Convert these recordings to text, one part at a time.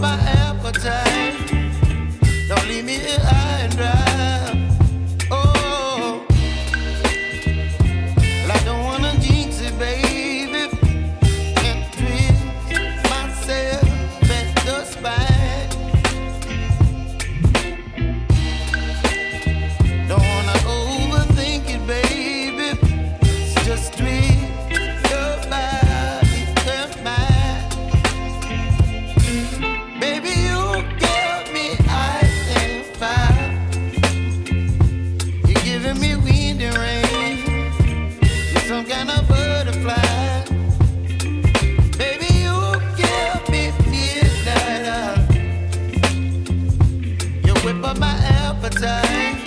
my appetite. Don't leave me here high and dry. Oh, well, I don't wanna jinx it, baby, and twist myself at the spine. Don't wanna overthink it, baby. It's just twist your body and mine. Baby, you give me ice and fire. You're giving me wind and rain. You're some kind of butterfly. Baby, you give me midnight. You whip up my appetite.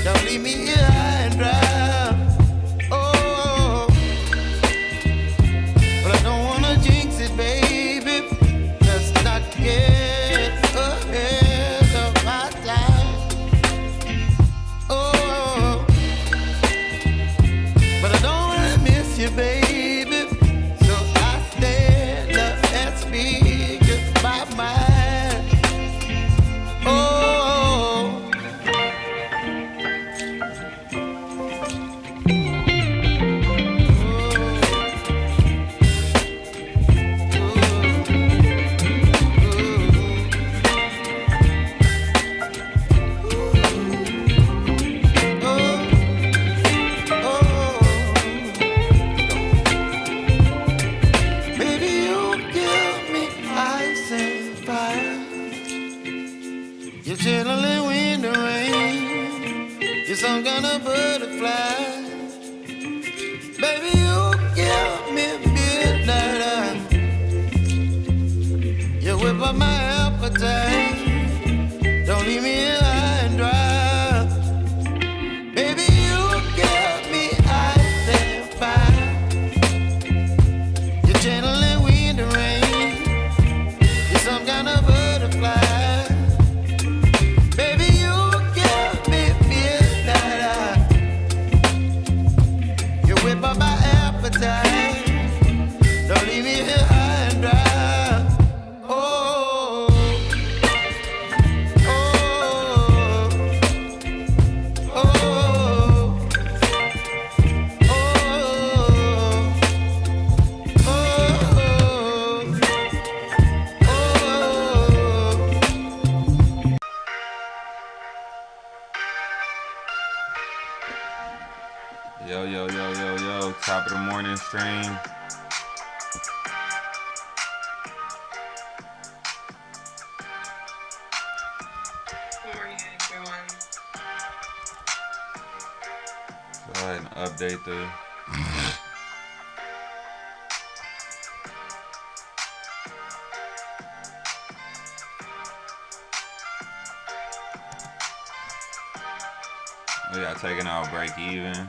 Don't leave me here high and dry. Oh, but I don't wanna jinx it, baby. Let's not get ahead of my time. Oh, but I don't wanna miss you, baby. So I stand up and speak my mind. Oh. Baby, you give me ice and fire. You're chilling wind and rain. You're some kind of butterfly. Baby, you give me midnight. You whip up my appetite. Don't leave me here high and dry. Baby, you give me ice and fire. You're channeling wind and rain. You're some kind of butterfly. Baby, you give me midnight. You whip up my appetite. Don't leave me here high and dry. Oh, oh, oh, oh, Yo, yo, yo, yo, yo, top of the morning stream. Good morning, everyone. Go ahead and update the we got taking out break even.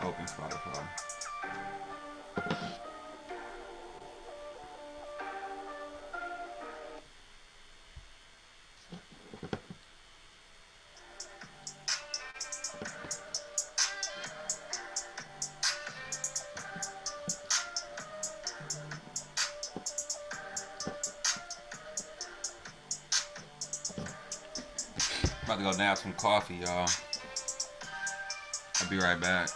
Open Spotify. About to go nab some coffee, y'all. I'll be right back.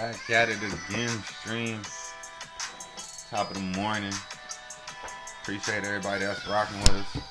Back at it again, stream. Top of the morning. Appreciate everybody that's rocking with us.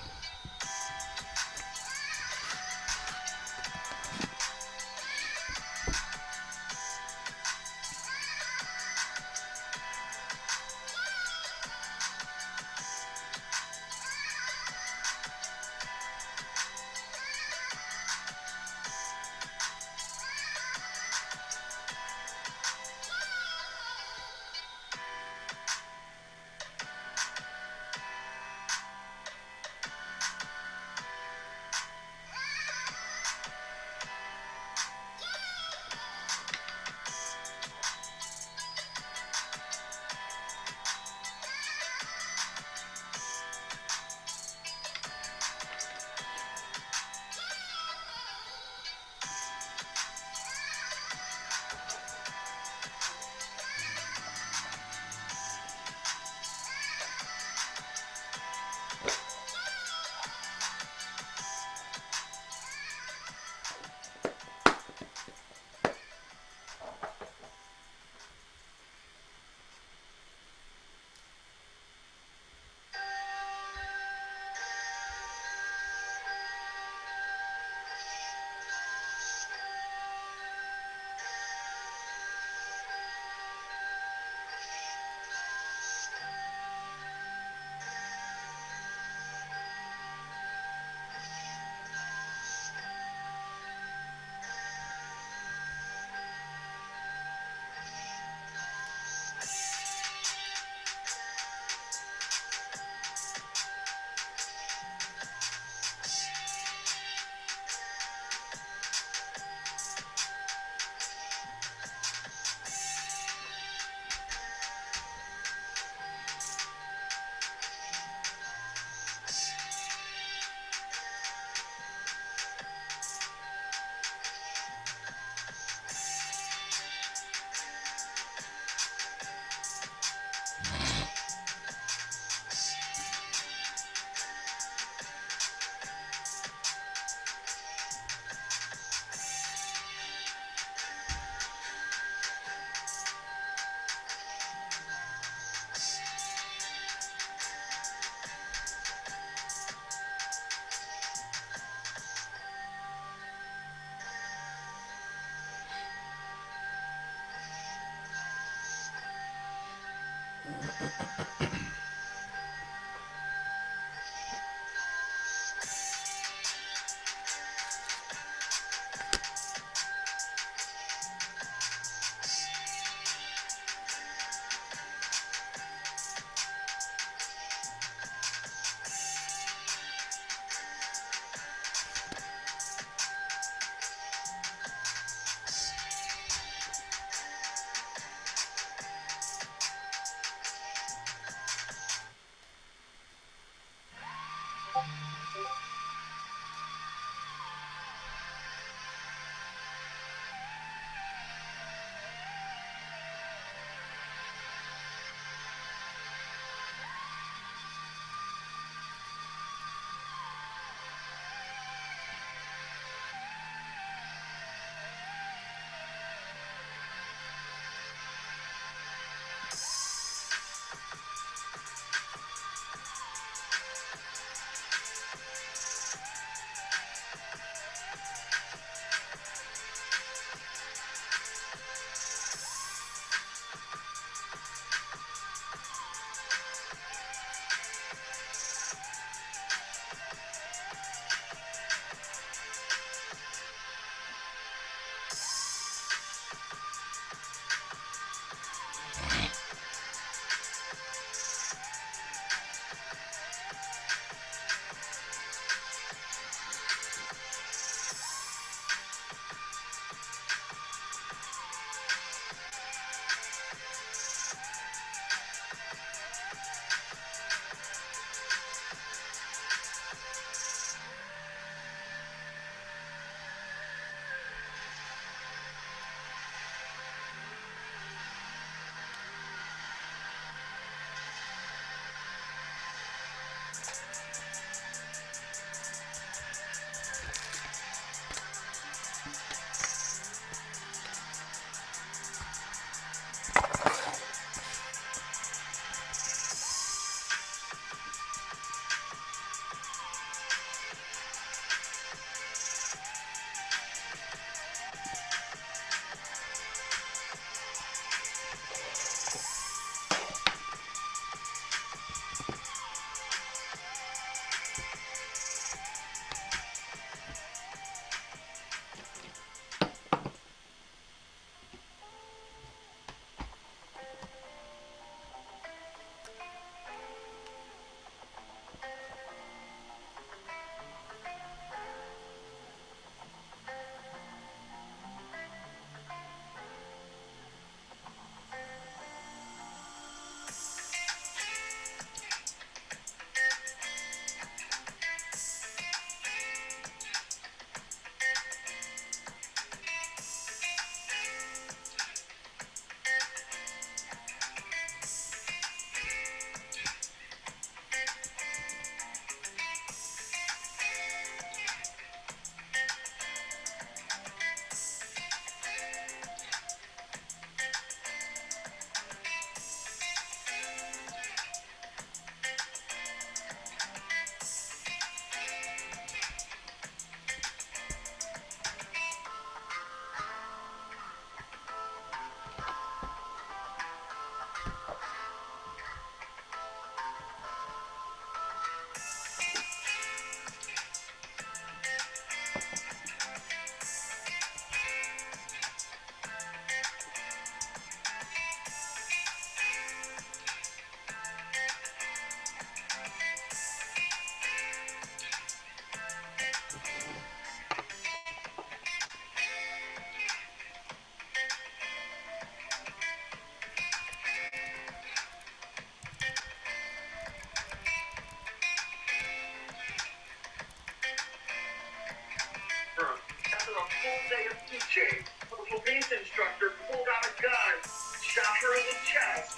After a full day of teaching, a police instructor pulled out a gun, shot her in the chest,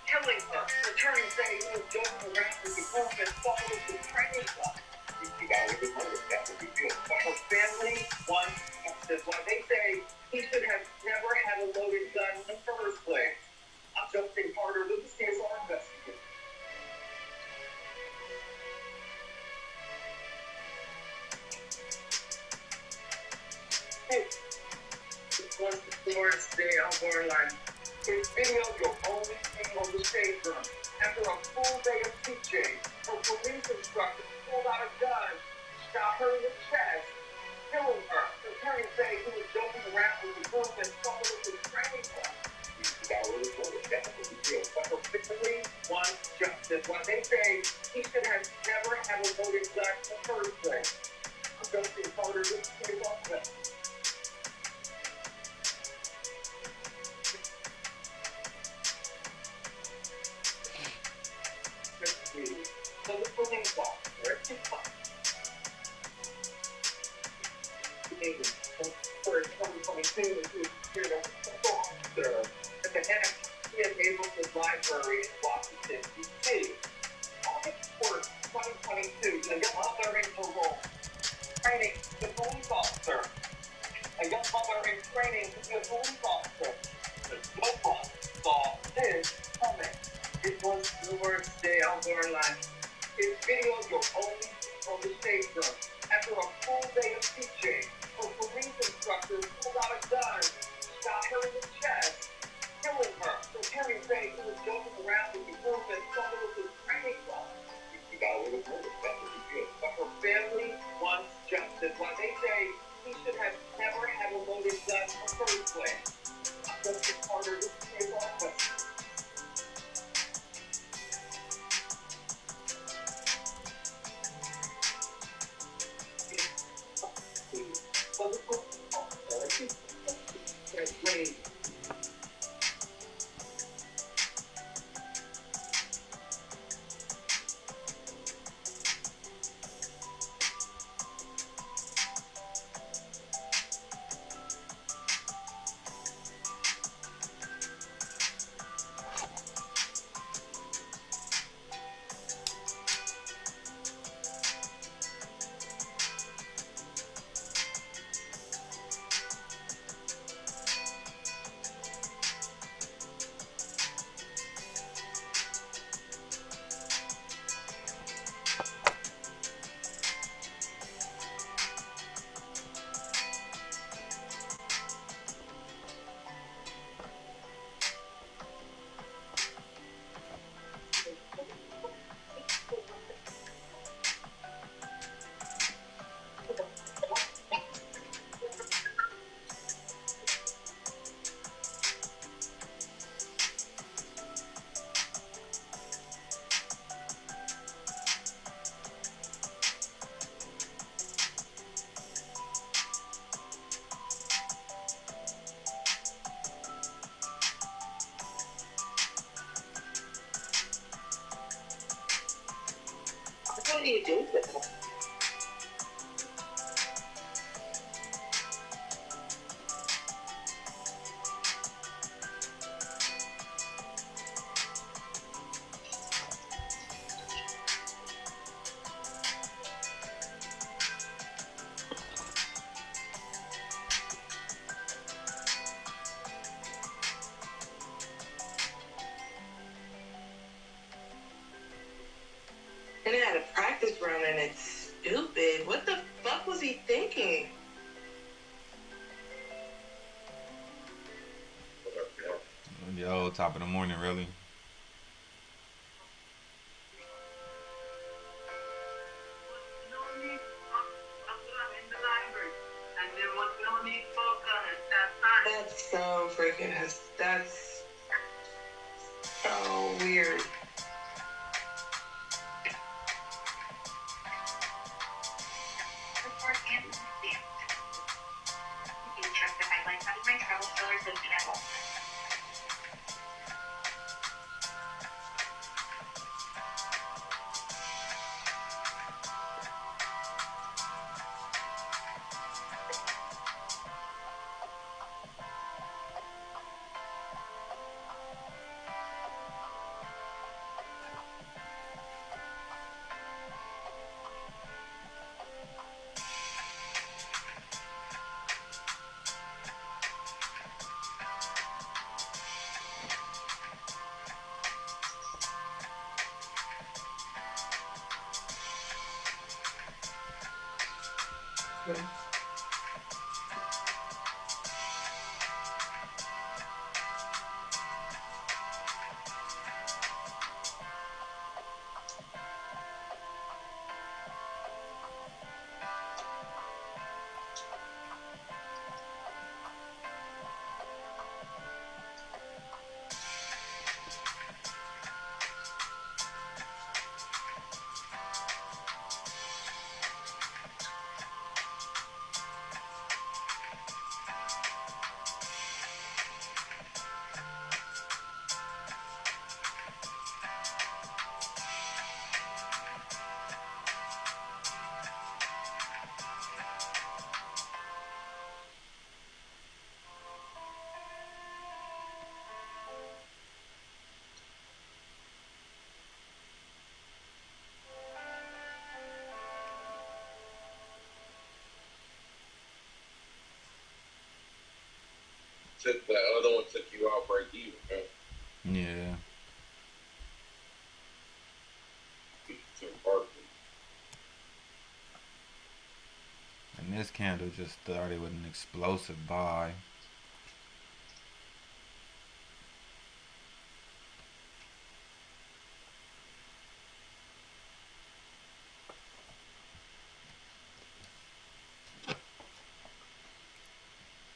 killing her. Returning saying he was joking around with the group and thought it was the training club. He got away with murder. That's what he did. But her family wants justice. Why they say he should have never had a loaded gun in the first place. I'm Justin Carter with the CSR investigator. It was the Lord's Day on Borderline. This video your only thing on the stage room. After a full day of teaching, her police instructor pulled out a gun, shot her in the chest, killing her. Returning saying he was joking around with the group and thought it was his training club. He got away with murder. That's what he did. But her family wants justice. Why they say he should have never had a loaded gun in the first place. I'm Justin Carter with the CSR investigator. So the police officer at 2 o'clock. For 2022, he was considered a special officer at the NFTS Library in Washington, D.C. August 4th, 2022, a young mother in parole training to be a police officer. A young mother in training to be a police officer. No one saw this coming. It was the worst day on Borderline. This video your only on the stage room. After a full day of teaching, her police instructor pulled out a gun, shot her in the chest, killing her. Returning saying he was joking around with the group and thought it was his training club. He got away with murder. That's what he did. But her family wants justice. Why they say he should have never had a loaded gun in the first place. I'm Justin Carter. This is CSR investigator. What do you do with it? And it had a practice run and it's stupid. What the fuck was he thinking? Yo, top of the morning, really. so freaking, that's so weird. Report and stamp. You can trust the guidelines having my travel sellers and people. Okay. Took the other one took you out break even, huh? Yeah. It's important. And this candle just started with an explosive buy.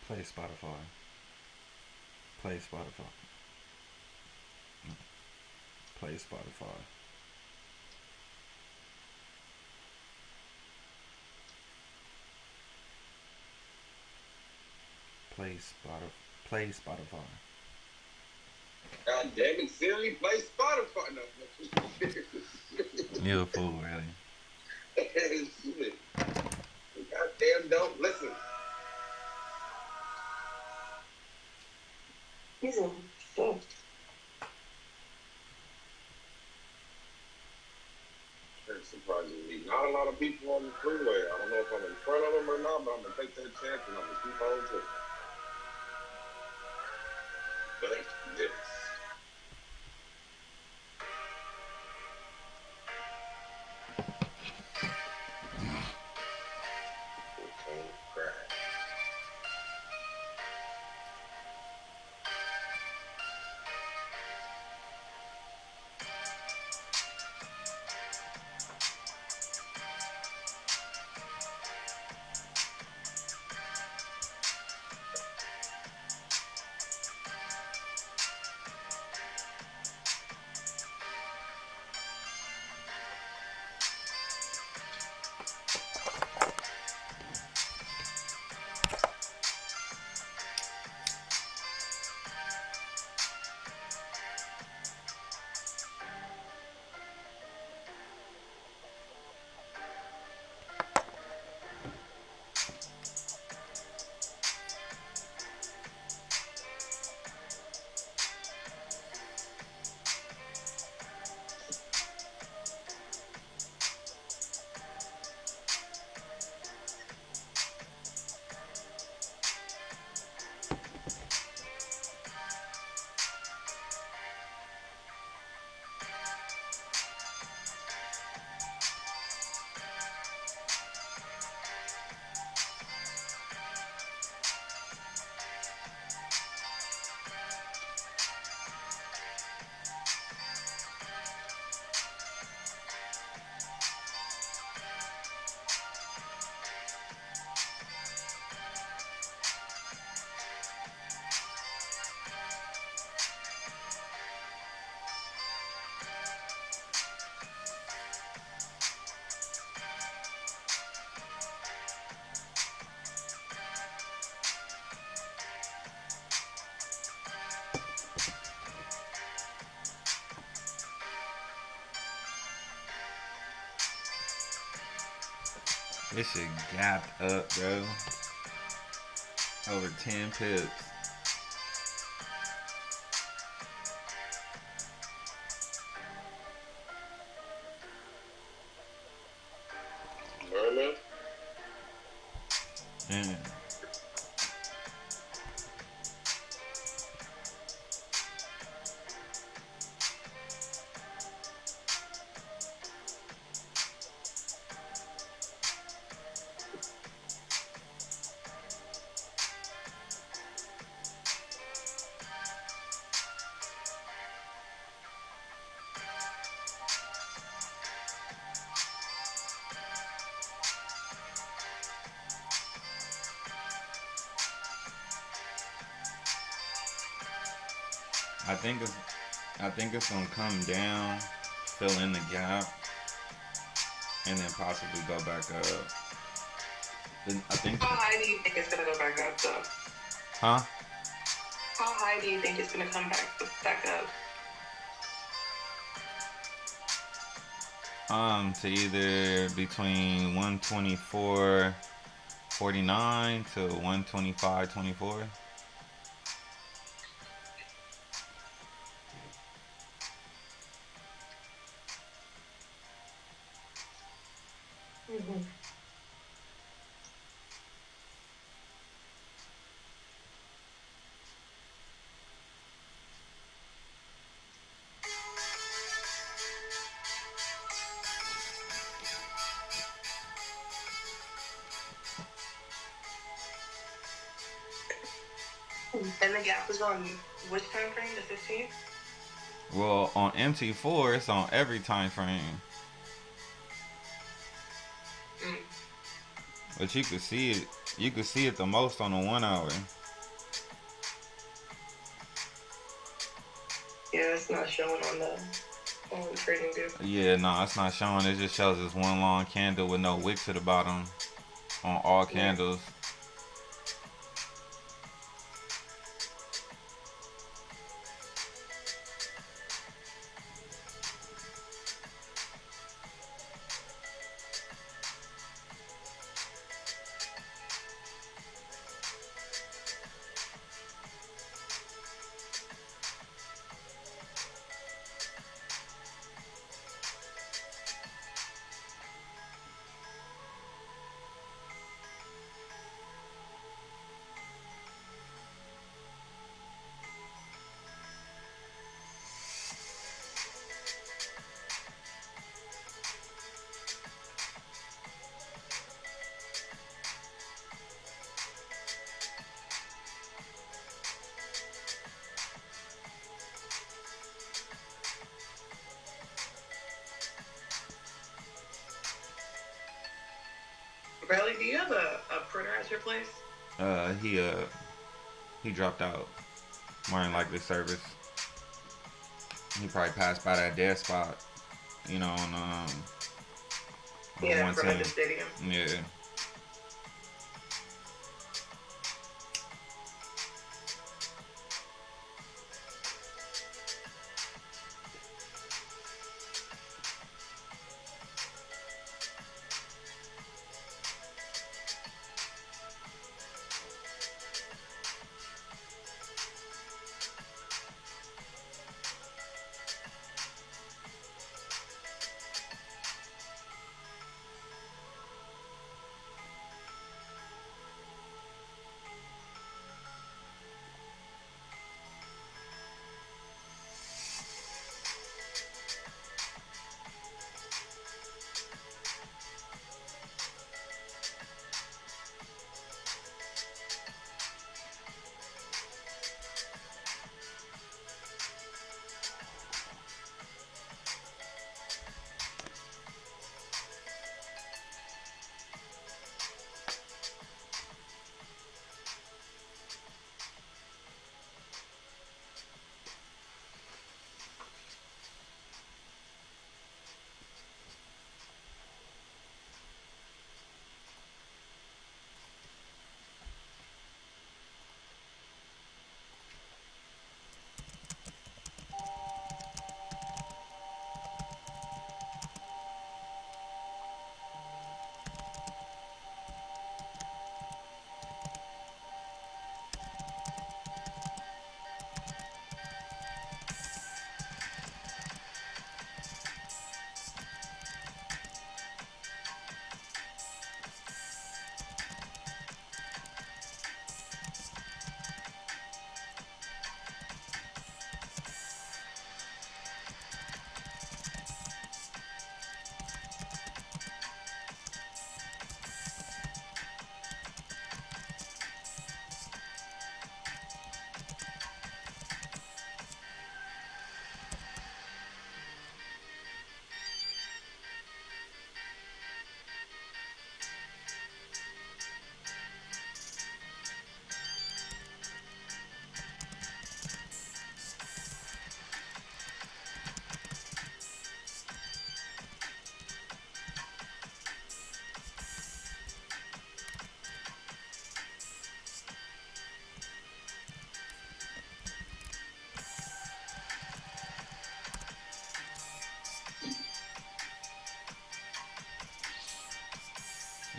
Play Spotify. Play Spotify. Play Spotify. Play Spotify. God damn it, Siri, play Spotify. No. You're a fool, really. Shit. Goddamn, don't listen. He's a shit. Very surprisingly, not a lot of people on the freeway. I don't know if I'm in front of them or not, but I'm gonna take that chance and I'm gonna keep on taking. Thank you. Okay, crap. This shit gapped up, bro. Over 10 pips. Merlin? Yeah. I think it's gonna come down, fill in the gap, and then possibly go back up. Then I think. How high do you think it's gonna go back up, though? Huh? How high do you think it's gonna come back up? To either between 124.49 to 125.24. Mm-hmm. And the gap is on which time frame? The 15th? Well, on MT4, it's on every time frame. Mm. But you could see it. You could see it the most on the 1 hour. Yeah, it's not showing on the trading view. Yeah, no, it's not showing. It just shows this one long candle with no wick to the bottom on all candles. Bradley, do you have a printer at your place? He dropped out. More than likely service. He probably passed by that dead spot, you know, on Yeah, one from team. the stadium. Yeah.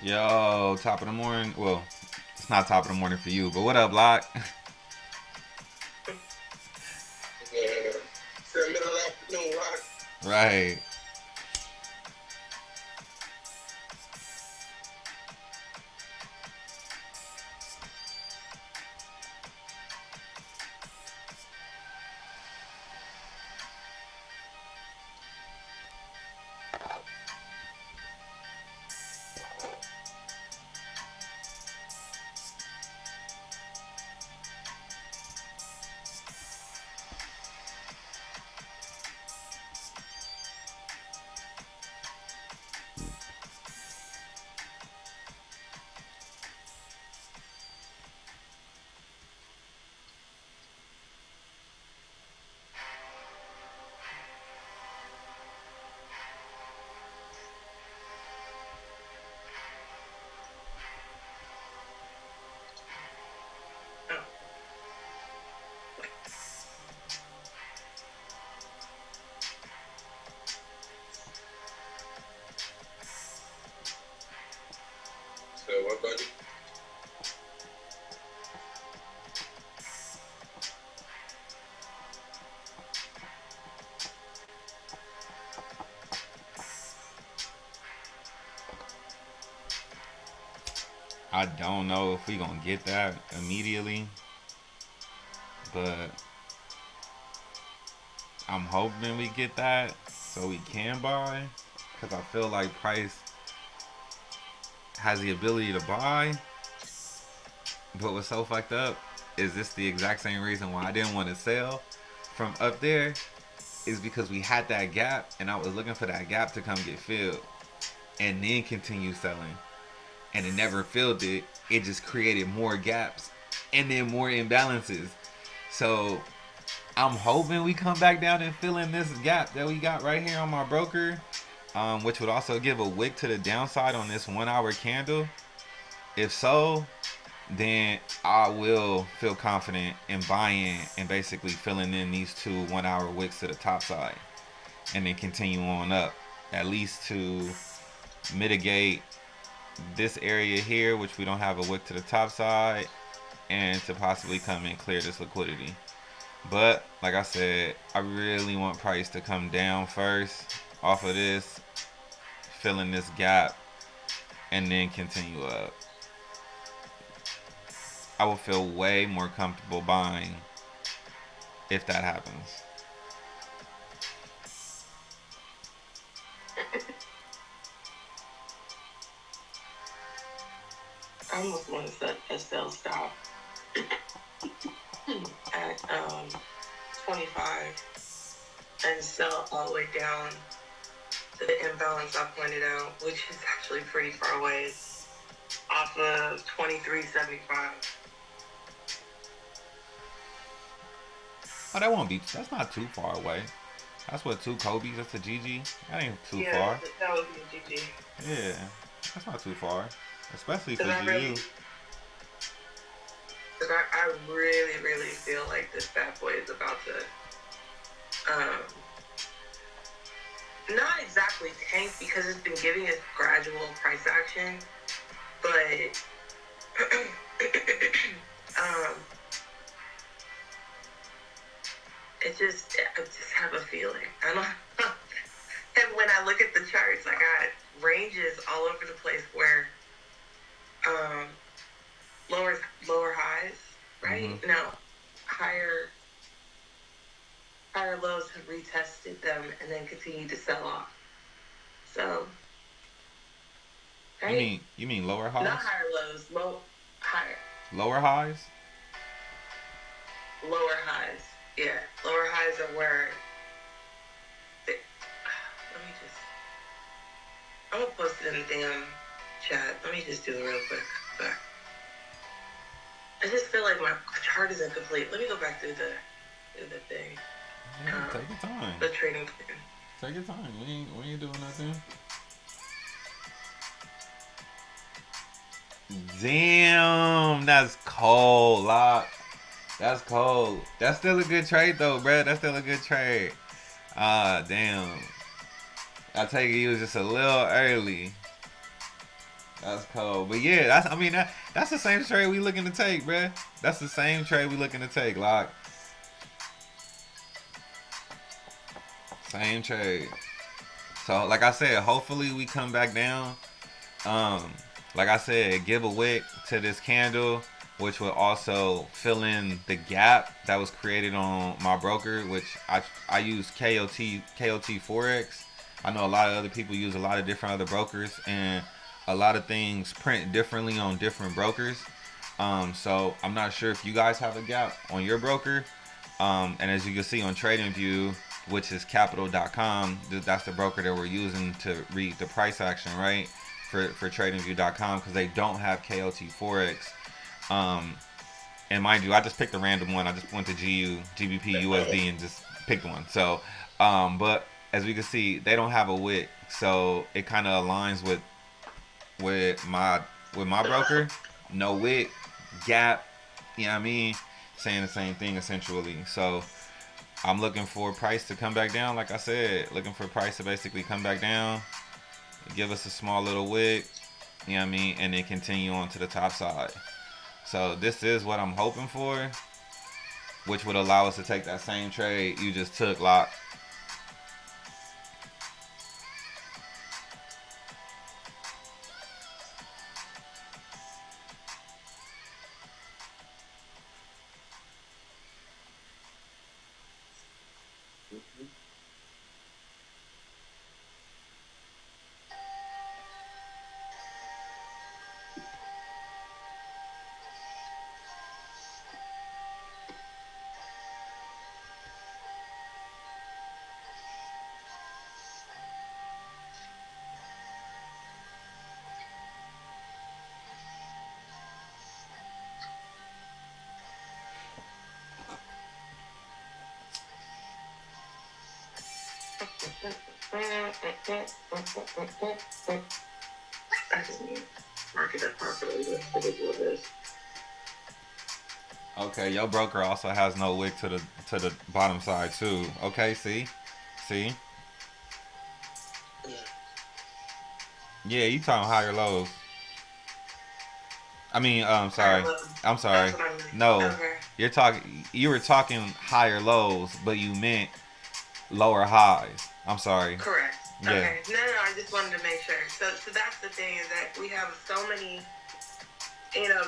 Yo, top of the morning. Well, it's not top of the morning for you, but what up, Lock? Yeah. Said middle afternoon, right? Right. So what, buddy? I don't know if we gonna get that immediately, but I'm hoping we get that so we can buy, because I feel like price has the ability to buy. But what's so fucked up is this the exact same reason why I didn't want to sell from up there, is because we had that gap and I was looking for that gap to come get filled and then continue selling, and it never filled it. It just created more gaps and then more imbalances. So I'm hoping we come back down and fill in this gap that we got right here on my broker, which would also give a wick to the downside on this 1 hour candle. If so, then I will feel confident in buying and basically filling in these two 1 hour wicks to the top side, and then continue on up, at least to mitigate this area here, which we don't have a wick to the top side, and to possibly come and clear this liquidity. But like I said, I really want price to come down first off of this, fill in this gap, and then continue up. I will feel way more comfortable buying if that happens. I almost want to set a sell stop at 25 and sell all the way down to the imbalance I pointed out, which is actually pretty far away. It's off of 23.75. Oh, that won't be. That's not too far away. That's what, 2 Kobe's. That's a GG. That ain't too far. That would be GG. Yeah, that's not too far, especially for Because you. I really, really feel like this bad boy is about to, not exactly tank, because it's been giving us gradual price action, but I just have a feeling. I don't know. And when I look at the charts, I got ranges all over the place where lower highs, right? Mm-hmm. No, higher lows have retested them and then continued to sell off. So, right? You mean lower highs? Not higher lows, higher. Lower highs? Lower highs. Yeah, lower highs are where I'm gonna post it in the damn chat. Let me just do it real quick. Back. I just feel like my chart isn't complete. Let me go back through the thing. Yeah, take your time. The trading plan. Take your time. We ain't doing nothing. Damn, that's cold, Lock. That's cold. That's still a good trade though, bruh. That's still a good trade. Damn. I take it you was just a little early. That's cold. But yeah, that's the same trade we looking to take, bruh. That's the same trade we looking to take, Lock. Same trade. So like I said, hopefully we come back down. Um, like I said, give a wick to this candle, which will also fill in the gap that was created on my broker, which I use KOT Forex. I know a lot of other people use a lot of different other brokers, and a lot of things print differently on different brokers. So I'm not sure if you guys have a gap on your broker. And as you can see on TradingView, which is capital.com, that's the broker that we're using to read the price action, right? For tradingview.com, because they don't have KOT Forex. And mind you, I just picked a random one. I just went to GBP, USD, and just picked one. So, but as we can see, they don't have a wick, so it kind of aligns with my broker. No wick, gap. You know what I mean? Saying the same thing essentially. So I'm looking for price to come back down. Like I said, looking for price to basically come back down, give us a small little wick, you know what I mean, and then continue on to the top side. So this is what I'm hoping for, which would allow us to take that same trade you just took, Lock. I just need market that properly. That's what it is. Okay, your broker also has no wick to the bottom side too. Okay, see. Yeah, you talking higher lows. I mean, sorry. I'm sorry. That's what I mean. No, Okay. you were talking higher lows, but you meant lower highs. I'm sorry. Correct. Yeah. Okay. No, I just wanted to make sure. So that's the thing, is that we have so many.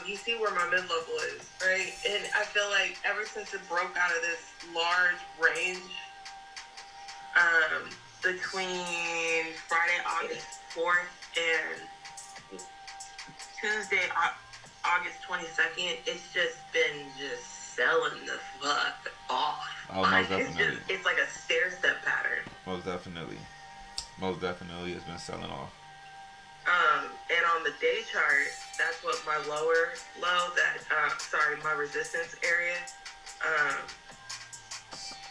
You see where my mid level is, right? And I feel like ever since it broke out of this large range, between Friday, August 4th and Tuesday, August 22nd, it's just been selling the fuck off. Oh, most definitely. It's like a stair step pattern. Most definitely, it's been selling off. And on the day chart, that's what my lower low, my resistance area,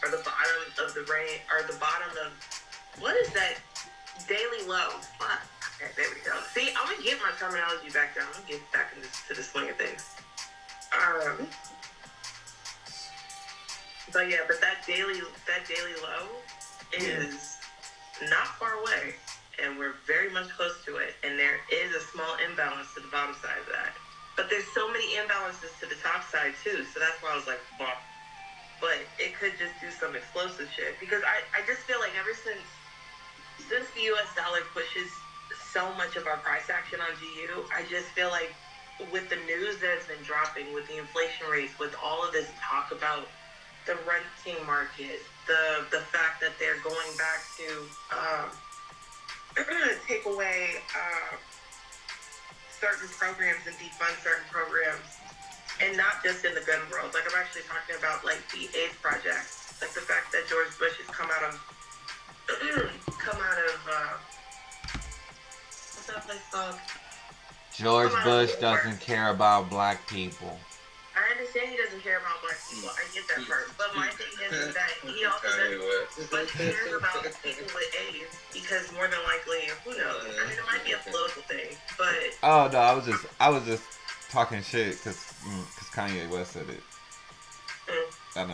or the bottom of the range, or the bottom of, what is that daily low? Fuck. Okay, there we go. See, I'm gonna get my terminology back down. I'm gonna get back into the swing of things. But yeah, but that daily low is not far away, and we're very much close to it. And there is a small imbalance to the bottom side of that. But there's so many imbalances to the top side too, so that's why I was like, well, but it could just do some explosive shit. Because I just feel like ever since the US dollar pushes so much of our price action on GU, I just feel like with the news that has been dropping, with the inflation rates, with all of this talk about the renting market, the fact that they're going back to they're going to take away certain programs and defund certain programs, and not just in the gun world. Like, I'm actually talking about like the AIDS project, like the fact that George Bush has come out of what's that place called? George Bush doesn't care about black people. I understand he doesn't care about black people. I get that part. But my thing is that he also doesn't, but he cares about people with AIDS, because more than likely, who knows? I mean, it might be a political thing, but Oh no, I was just talking shit because Kanye West said it. I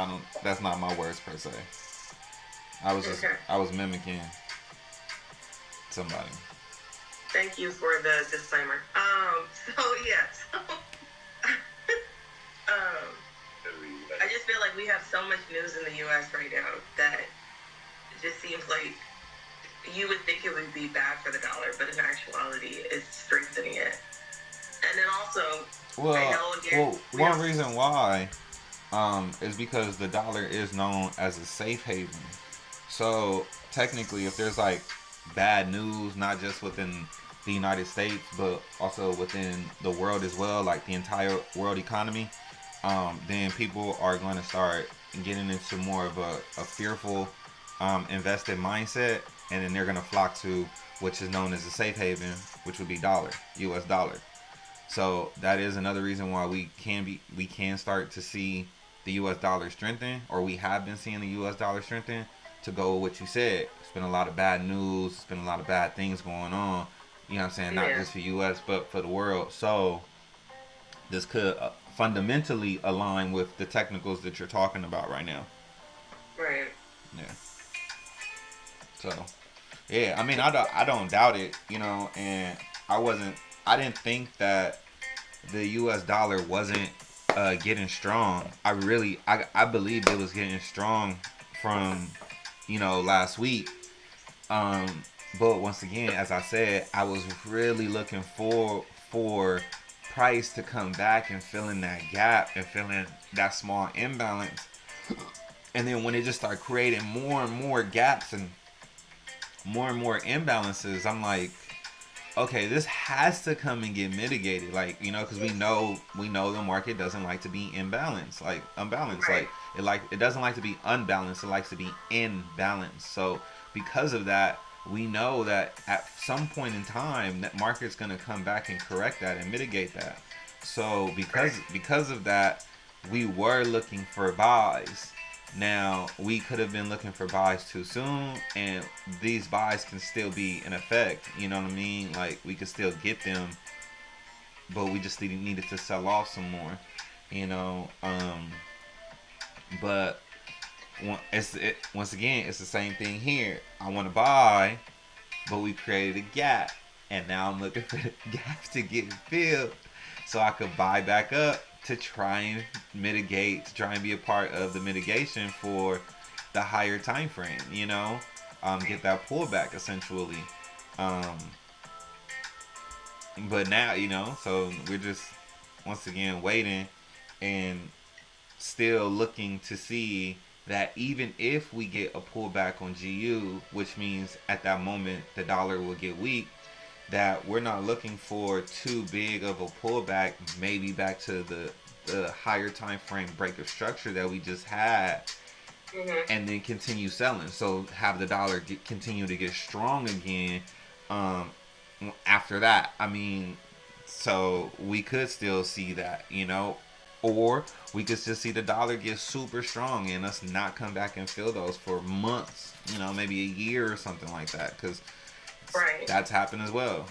don't. That's not my words per se. I was mimicking somebody. Thank you for the disclaimer. So yeah, so I just feel like we have so much news in the U.S. right now that it just seems like you would think it would be bad for the dollar, but in actuality, it's strengthening it. And then also, I know again, one reason why is because the dollar is known as a safe haven. So technically, if there's like bad news, not just within the United States, but also within the world as well, like the entire world economy, then people are going to start getting into more of a fearful, invested mindset, and then they're going to flock to which is known as a safe haven, which would be dollar, U.S. dollar. So that is another reason why we can start to see the U.S. dollar strengthen, or we have been seeing the U.S. dollar strengthen. To go with what you said, it's been a lot of bad news. It's been a lot of bad things going on. You know what I'm saying? Not just for U.S. but for the world. So this could fundamentally align with the technicals that you're talking about right now. Right. Yeah. So yeah, I mean, I don't doubt it. You know, and I didn't think that the U.S. dollar wasn't getting strong. I believed it was getting strong from last week. But once again, as I said, I was really looking for price to come back and filling that gap and filling that small imbalance. And then when it just started creating more and more gaps and more imbalances, I'm like, okay, this has to come and get mitigated, like, because we know the market doesn't like to be imbalanced, like unbalanced, Right. like it doesn't like to be unbalanced, it likes to be in balance. So because of that, we know that at some point in time that market's going to come back and correct that and mitigate that. So because of that, we were looking for buys. Now, we could have been looking for buys too soon, and these buys can still be in effect. You know what I mean? Like, we could still get them, but we just needed to sell off some more. You know, but once again, it's the same thing here. I want to buy, but we created a gap, and now I'm looking for the gap to get filled so I could buy back up to try and mitigate, to try and be a part of the mitigation for the higher time frame, get that pullback essentially. But now, so we're just once again waiting and still looking to see that even if we get a pullback on GU, which means at that moment the dollar will get weak, that we're not looking for too big of a pullback, maybe back to the higher time frame break of structure that we just had, and then continue selling. So have the dollar continue to get strong again after that. I mean, so we could still see that, or we could just see the dollar get super strong and us not come back and fill those for months, maybe a year or something like that, because right. That's happened as well.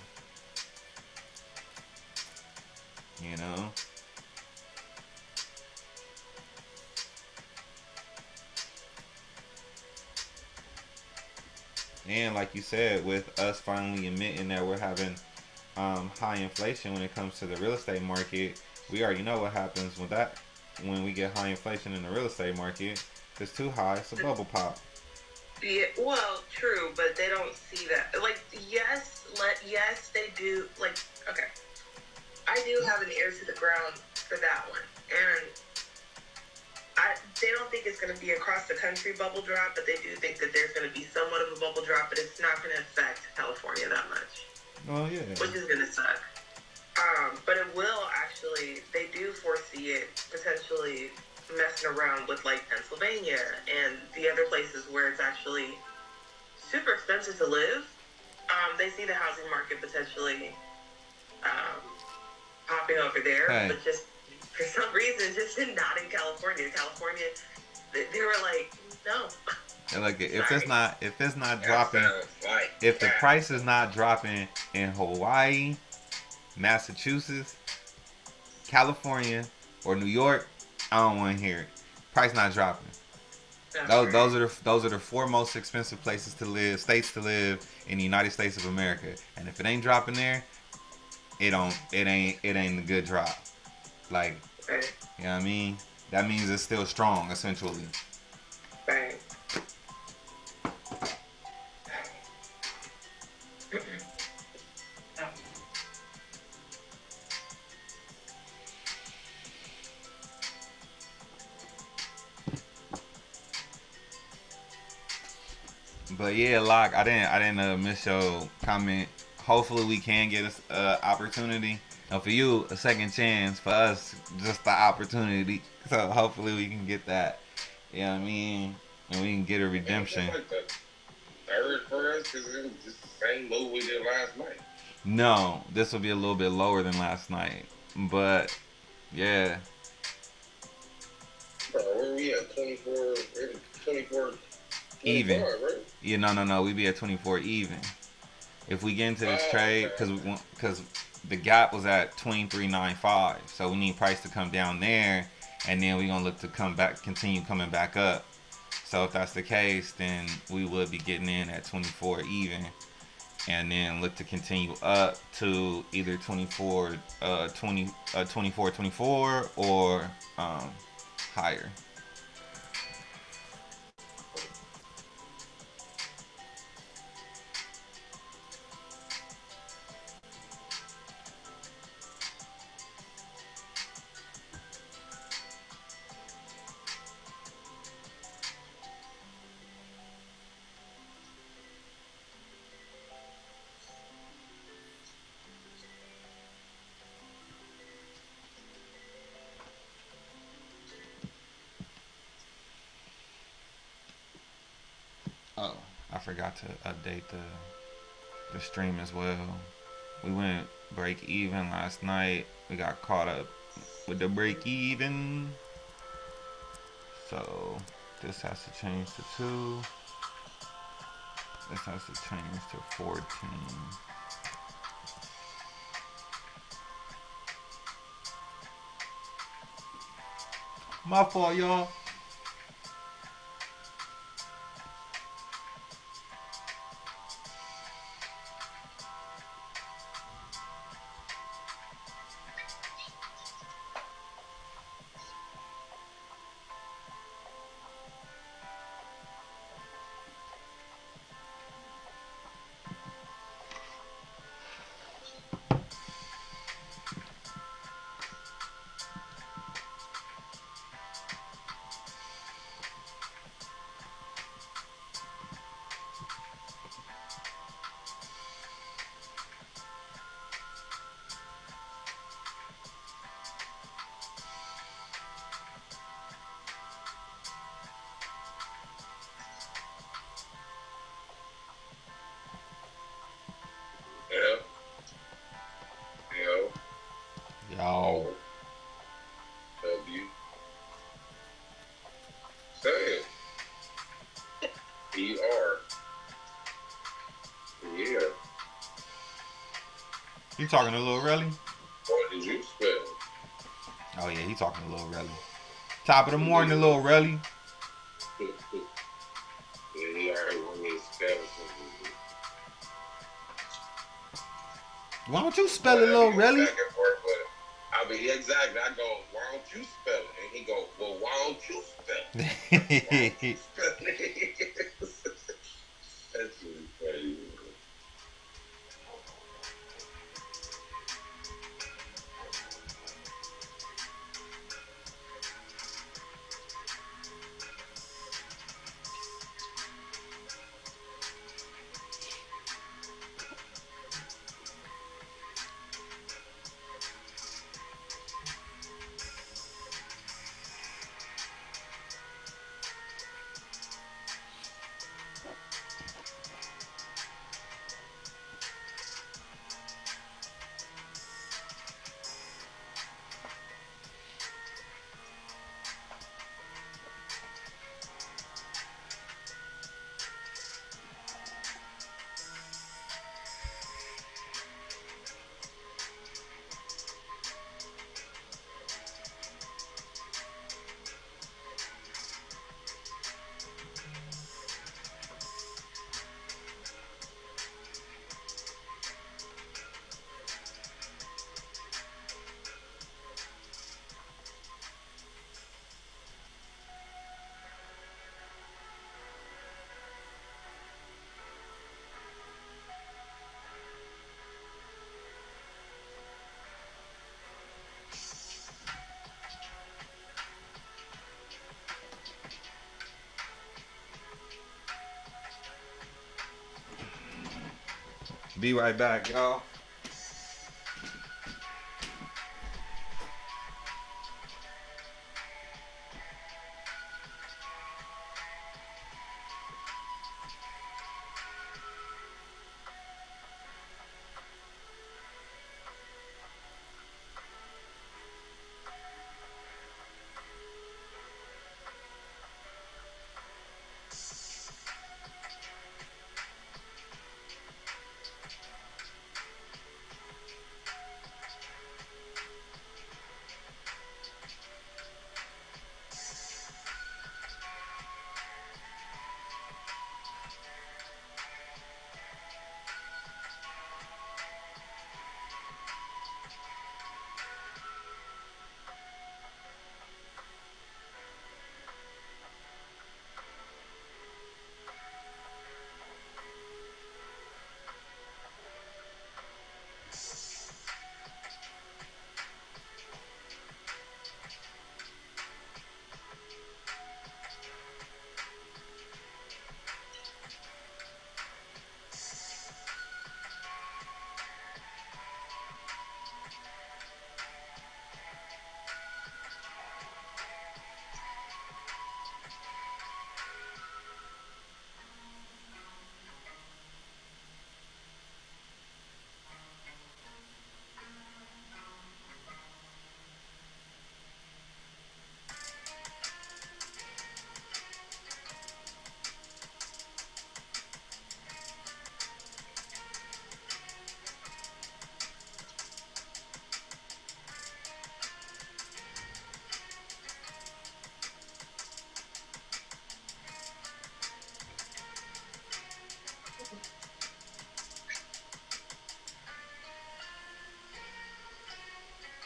And like you said, with us finally admitting that we're having high inflation when it comes to the real estate market, we already know what happens with that. When we get high inflation in the real estate market, if it's too high, it's a bubble pop. Yeah, well, true, but they don't see that. Like, yes, they do. Like, okay, I do have an ear to the ground for that one, and they don't think it's going to be across the country bubble drop, but they do think that there's going to be somewhat of a bubble drop, but it's not going to affect California that much. Oh yeah. Which is going to suck. But it will actually. They do foresee it potentially messing around with like Pennsylvania and the other places where it's actually super expensive to live. They see the housing market potentially popping over there, but just for some reason, just not in California. California, they were like, no. And like, if it's not dropping, if the price is not dropping in Hawaii, Massachusetts, California, or New York, I don't want to hear it. Price not dropping. Those are the four most expensive places to live, states to live in the United States of America. And if it ain't dropping there, it ain't a good drop. Like, Right. you know what I mean? That means it's still strong, essentially. Right. But yeah, Locke, I didn't miss your comment. Hopefully, we can get a opportunity. And for you, a second chance. For us, just the opportunity. So hopefully, we can get that. You know what I mean? And we can get a redemption. Like the third for us because it was just the same move we did last night. No, this will be a little bit lower than last night. But yeah, Bro, where we at? 24, 24, even. 25, right? Yeah, no. We be at 24 even. If we get into this trade, because the gap was at 23.95, so we need price to come down there, and then we're gonna look to continue coming back up. So if that's the case, then we would be getting in at 24 even, and then look to continue up to either 24 or higher. Oh, I forgot to update the stream as well. We went break even last night. We got caught up with the break even. So this has to change to 2. This has to change to 14. My fault, y'all. Yeah. Yo. Yo. W. Say it. ER. Yeah. You talking to Lil Relly? What did you spell? Oh yeah, he talking to Lil Relly. Top of the morning, Lil Relly. Yeah, he already want me to spell something. Why don't you spell it, Lil Relly? Back and forth, but I mean, exactly. I go, why don't you spell it? And he go, well, why don't you spell it? Why don't you spell it? That's really funny. Be right back, y'all.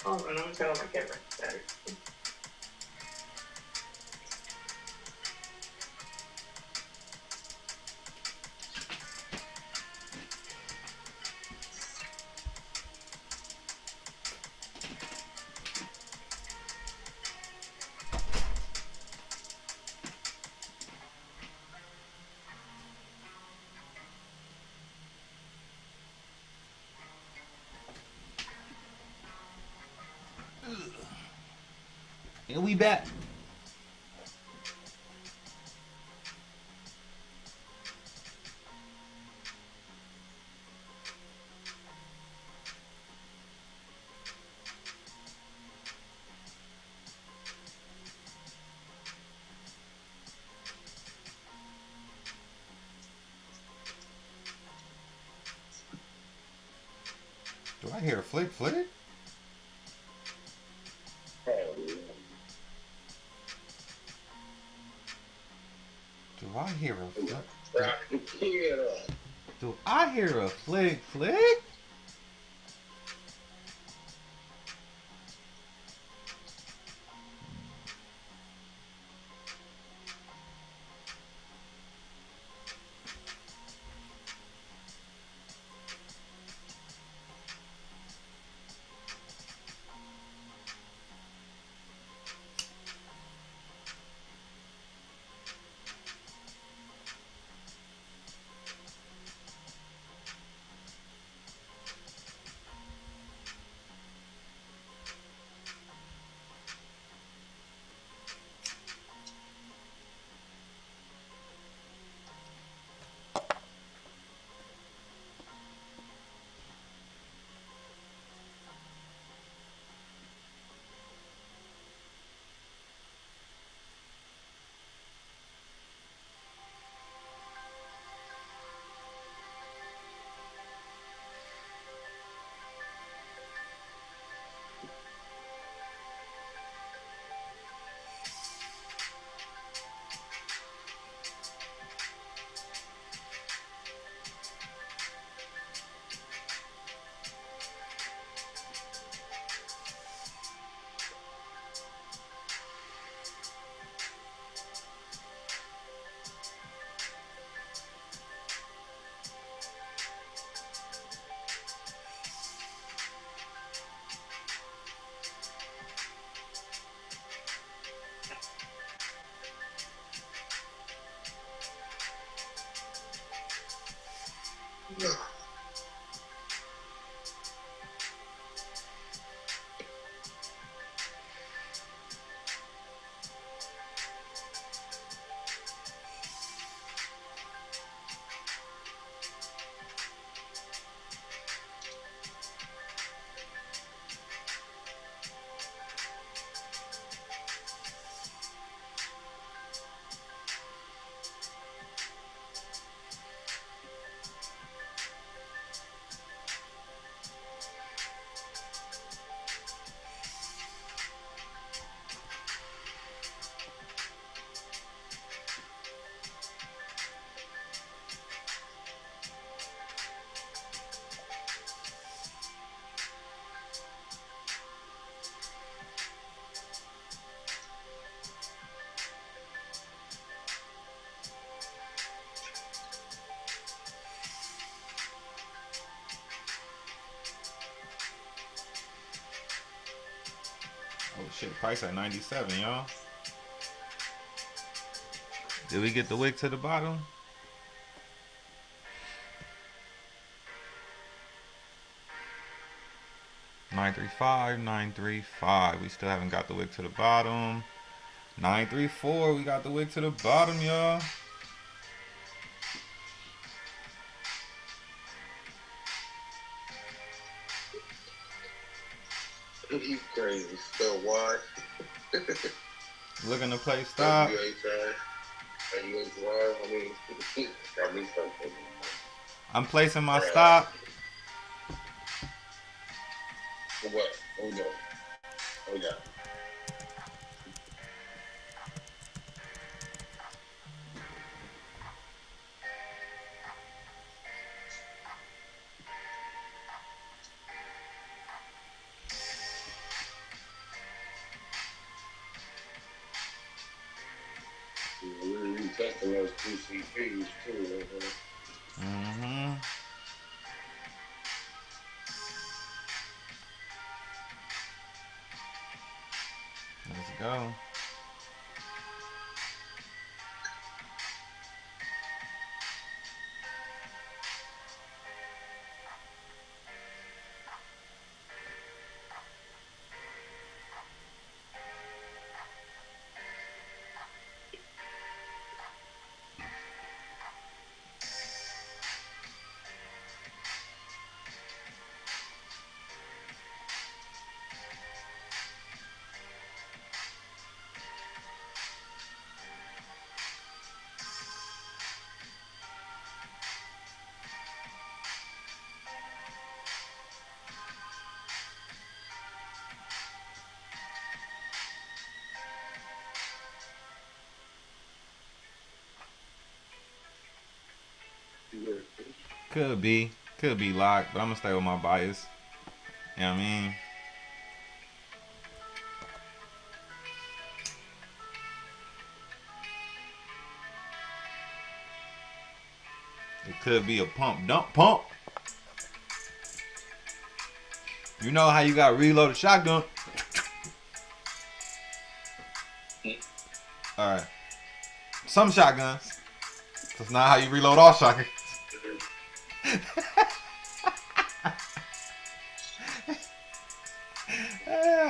Oh, and I'm telling my camera better. And we back. Do I hear a flick flick? Do I hear a flick? Do I hear a flick flick? Shit, price at 97, y'all. Did we get the wick to the bottom? $935. We still haven't got the wick to the bottom. 934. We got the wick to the bottom, y'all. He's crazy. Spell Y. Looking to play stop. W-H-I-M-Y. I mean, got me something. I'm placing my stop. For what? Oh, no. Oh, yeah. We're retesting those two CPs too. Mm-hmm. Let's go. Could be locked, but I'm gonna stay with my bias. You know what I mean? It could be a pump dump pump. You know how you got reload a shotgun. Alright. Some shotguns. That's not how you reload all shotguns.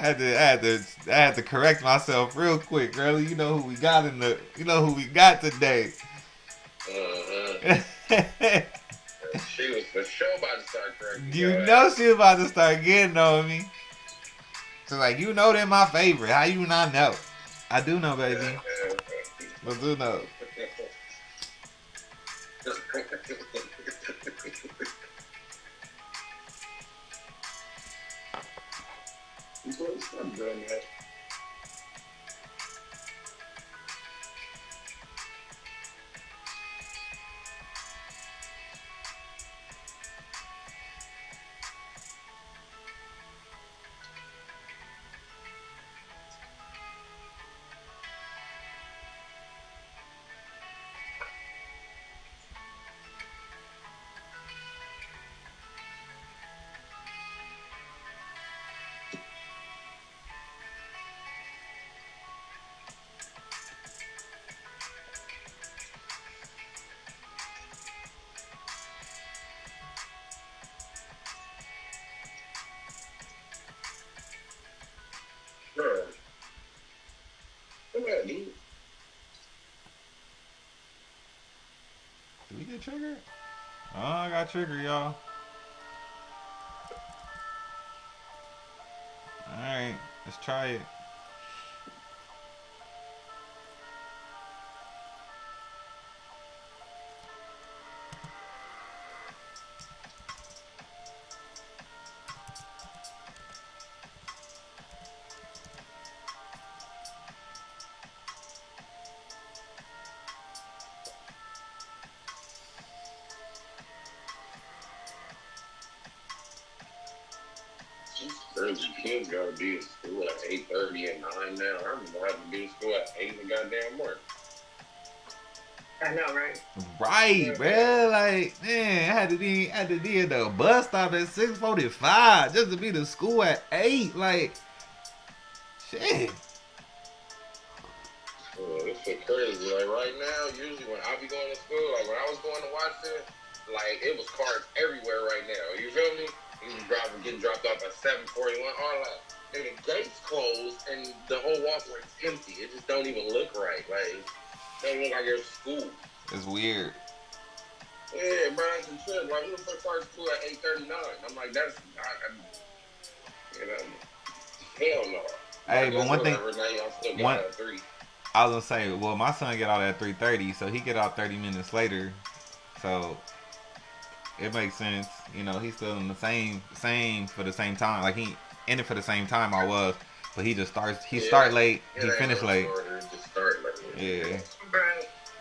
I had to correct myself real quick, girl. You know who we got today. She was for sure about to start correcting. You know she was about to start getting on me. So like, you know they're my favorite. How you not know? I do know, baby. I do know. I'm doing that. Sure. Look at me. Did we get triggered? Oh, I got triggered, y'all. Alright, let's try it. There's kids gotta be at school at 8:30 and 9 now. I remember having to be at school at 8 in the goddamn morning. I know, right? Right, bro. Like, man, I had to be at the bus stop at 6:45 just to be to school at 8. Like, Shit. This shit crazy. Like right now, usually when I be going to school, like when I was going to Washington, like it was cars everywhere right now. You feel me? You getting dropped off at 7:41. All that. And the gates closed and the whole walkway's empty. It just don't even look right. Like it don't look like it's school. It's weird. Yeah, bro, that's the shit. Like who the fuck starts school at 8:39? I'm like, that's you know, hell no. Hey, like, but one thing, now y'all still get out at 3. I was gonna say, well, my son get out at 3:30, so he get out 30 minutes later, so it makes sense. You know, he's still in the same for the same time. Like he ended for the same time I was, but he just starts. He start late. He finish late. Just start late. Yeah. Bro.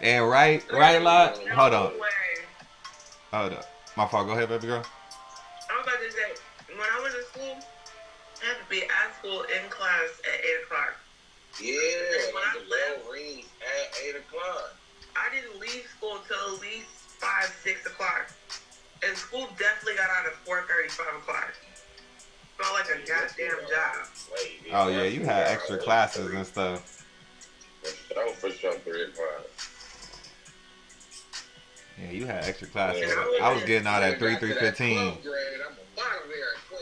And right, lot. No Hold on. way. Hold up. My fault. Go ahead, baby girl. I was about to say, when I was in school, I had to be at school in class at 8 o'clock. Yeah, And when like I the left, bell rings at 8 o'clock. I didn't leave school until at least 5, 6 o'clock. And school definitely got out at 4:30, 5 o'clock. Felt like a goddamn job. Oh yeah, you had extra classes and stuff. That was for sure 3 o'clock. Yeah, you had extra classes. Yeah, I was getting out at 3:15. I'm out of there at 12.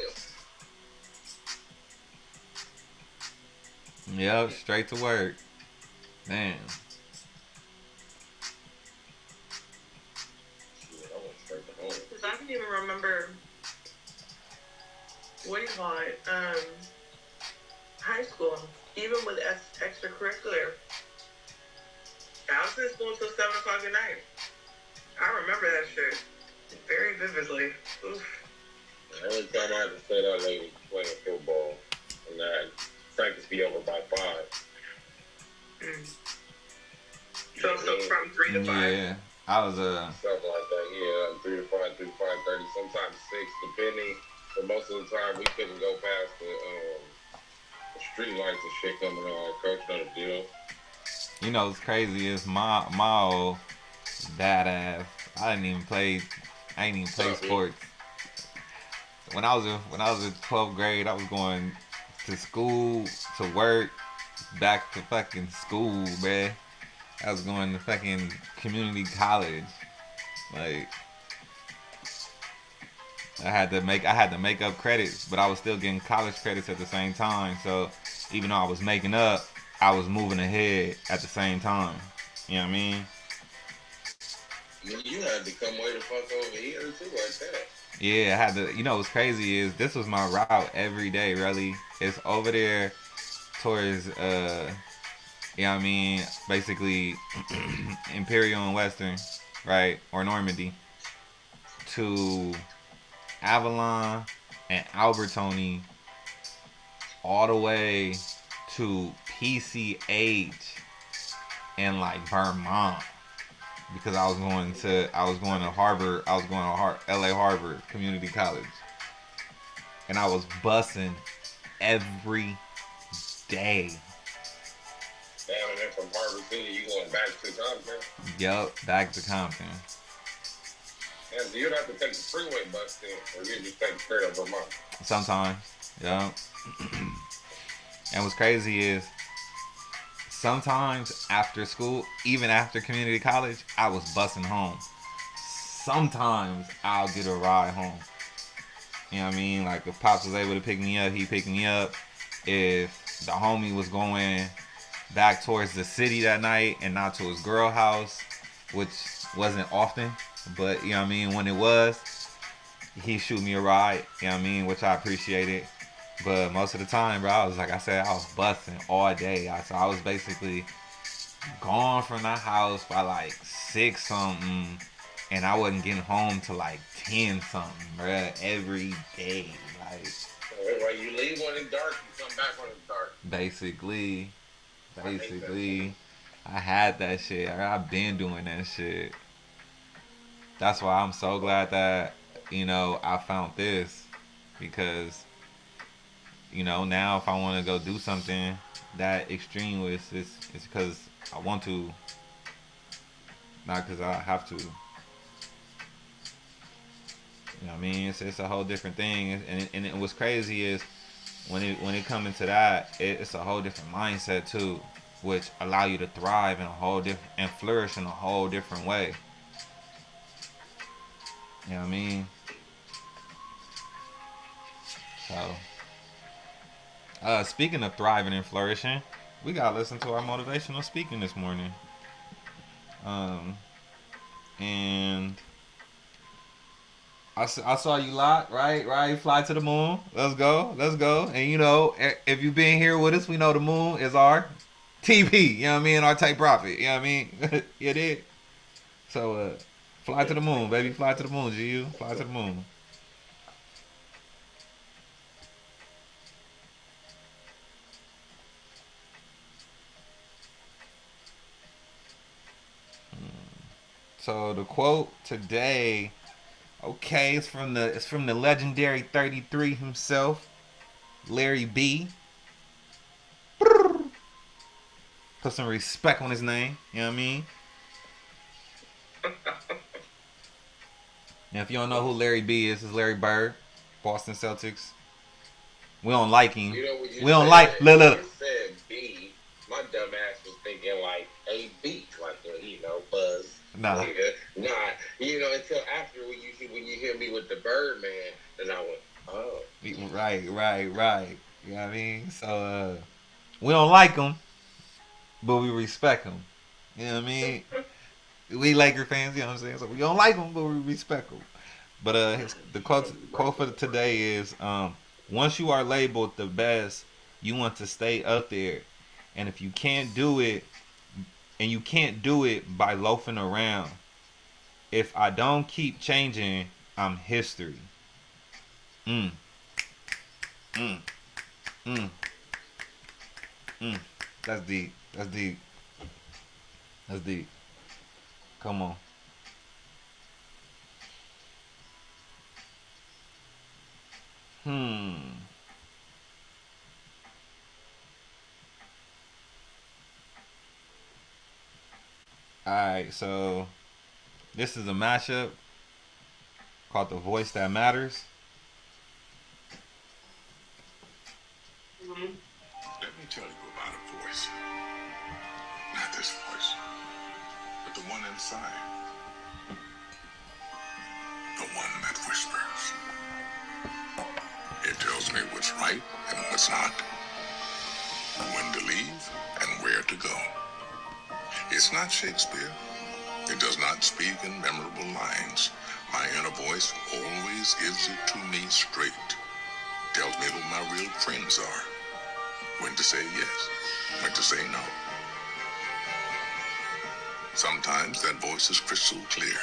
Yep, straight to work. Man. Because I can even remember, what do you call it, high school, even with extracurricular. I was in school until 7 o'clock at night. I remember that shit very vividly. Oof. The only time I had to stay that late was playing football, and that practice be over by 5. So from 3 to 5? Yeah. I was something like that, yeah, 3 to 5, 3 to 5:30, sometimes 6, depending. But most of the time, we couldn't go past the street lights and shit coming on. Coach know the deal. You know what's crazy is my old badass. I didn't even play sports. When I was in 12th grade, I was going to school, to work, back to fucking school, man. I was going to fucking community college. Like I had to make up credits, but I was still getting college credits at the same time. So even though I was making up, I was moving ahead at the same time. You know what I mean? You had to come way the fuck over here too, like that. Yeah, I had to. You know what's crazy is this was my route every day. Really, it's over there towards you know what I mean, basically Imperial and Western, right, or Normandy, to Avalon and Albertoni, all the way to PCH and like Vermont, because I was going to Harvard. I was going to LA Harvard Community College, and I was every day. Damn, and then from Harvard City, you going back to Compton? Yup, back to Compton. And so you'd have to take the freeway bus then, or you just take straight up Vermont. Sometimes, yeah. And what's crazy is sometimes after school, even after community college, I was busing home. Sometimes I'll get a ride home. You know what I mean? Like if Pops was able to pick me up, he picked me up. If the homie was going back towards the city that night and not to his girl house, which wasn't often, but you know what I mean, when it was, he shoot me a ride, you know what I mean, which I appreciated. But most of the time, bro, I was busting all day. So I was basically gone from the house by like 6 something, and I wasn't getting home till like 10 something, bro, every day. Like you leave when it's dark, you come back when it's dark. Basically, I had that shit. I've been doing that shit. That's why I'm so glad that, you know, I found this, because, you know, now if I want to go do something that extreme with, it's because I want to, not because I have to. You know what I mean? It's a whole different thing. And what's crazy is when it comes into that, it's a whole different mindset too, which allow you to thrive in a whole different and flourish in a whole different way. You know what I mean? So, speaking of thriving and flourishing, we gotta listen to our motivational speaking this morning. Um, and I saw you lot, right? Fly to the moon. Let's go. And you know, if you've been here with us, we know the moon is our TP. You know what I mean? Our take profit. You know what I mean? You did. So, fly to the moon, baby. Fly to the moon, GU. Fly to the moon. So the quote today, okay, it's from the legendary 33 himself, Larry B. Put some respect on his name. You know what I mean? Now, if you don't know who Larry B is, it's Larry Bird, Boston Celtics. We don't like him. You know, when you we don't said, like. Look. When you said B, my dumb ass was thinking like a beat, like buzz. Nah. Nigga. Nah. You know, until after when you hear me with the Birdman, then I went, oh. Right. You know what I mean? So we don't like him, but we respect him. You know what I mean? We Laker fans, you know what I'm saying? So we don't like him, but we respect him. But the quote for today is, once you are labeled the best, you want to stay up there. And if you can't do it, and you can't do it by loafing around, if I don't keep changing, I'm history. That's deep. Come on. Alright, so this is a mashup called The Voice That Matters. Let me tell you about a voice. Not this voice, but the one inside. The one that whispers. It tells me what's right and what's not, when to leave and where to go. It's not Shakespeare. It does not speak in memorable lines. My inner voice always gives it to me straight. Tells me who my real friends are. When to say yes, when to say no. Sometimes that voice is crystal clear.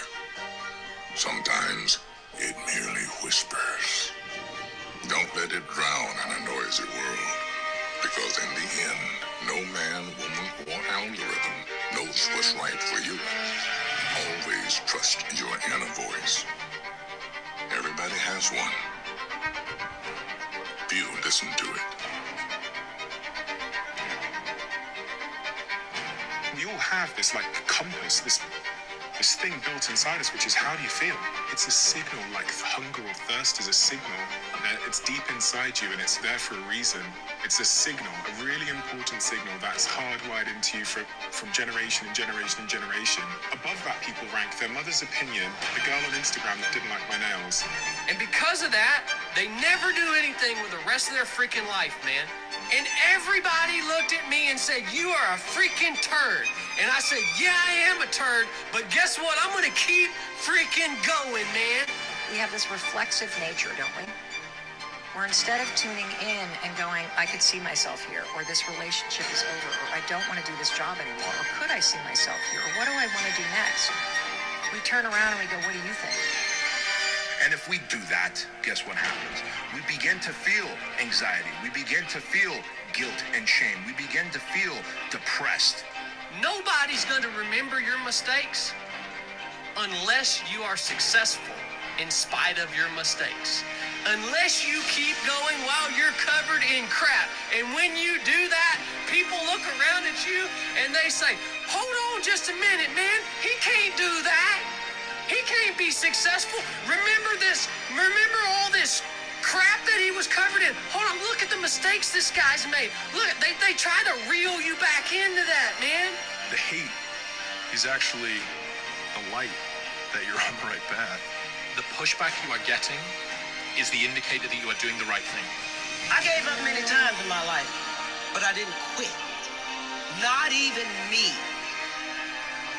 Sometimes it merely whispers. Don't let it drown in a noisy world. Because in the end, no man, woman, or algorithm knows what's right for you. Always trust your inner voice. Everybody has one. Few listen to it. We all have this like compass, this thing built inside us, which is how do you feel? It's a signal, like hunger or thirst is a signal. It's deep inside you and it's there for a reason. It's a signal, a really important signal that's hardwired into you from generation and generation and generation. Above that, people rank their mother's opinion, the girl on Instagram that didn't like my nails. And because of that, they never do anything with the rest of their freaking life, man. And everybody looked at me and said, you are a freaking turd. And I said, yeah, I am a turd, but guess what? I'm gonna keep freaking going, man. We have this reflexive nature, don't we? Where instead of tuning in and going, I could see myself here, or this relationship is over, or I don't want to do this job anymore, or could I see myself here, or what do I want to do next? We turn around and we go, what do you think? And if we do that, guess what happens? We begin to feel anxiety. We begin to feel guilt and shame. We begin to feel depressed. Nobody's going to remember your mistakes unless you are successful in spite of your mistakes. Unless you keep going while you're covered in crap. And when you do that, people look around at you and they say, hold on just a minute, man. He can't do that. He can't be successful. Remember this. Remember all this crap that he was covered in. Hold on, look at the mistakes this guy's made. Look, they try to reel you back into that, man. The hate is actually the light that you're on the right path. The pushback you are getting is the indicator that you are doing the right thing. I gave up many times in my life, but I didn't quit. Not even me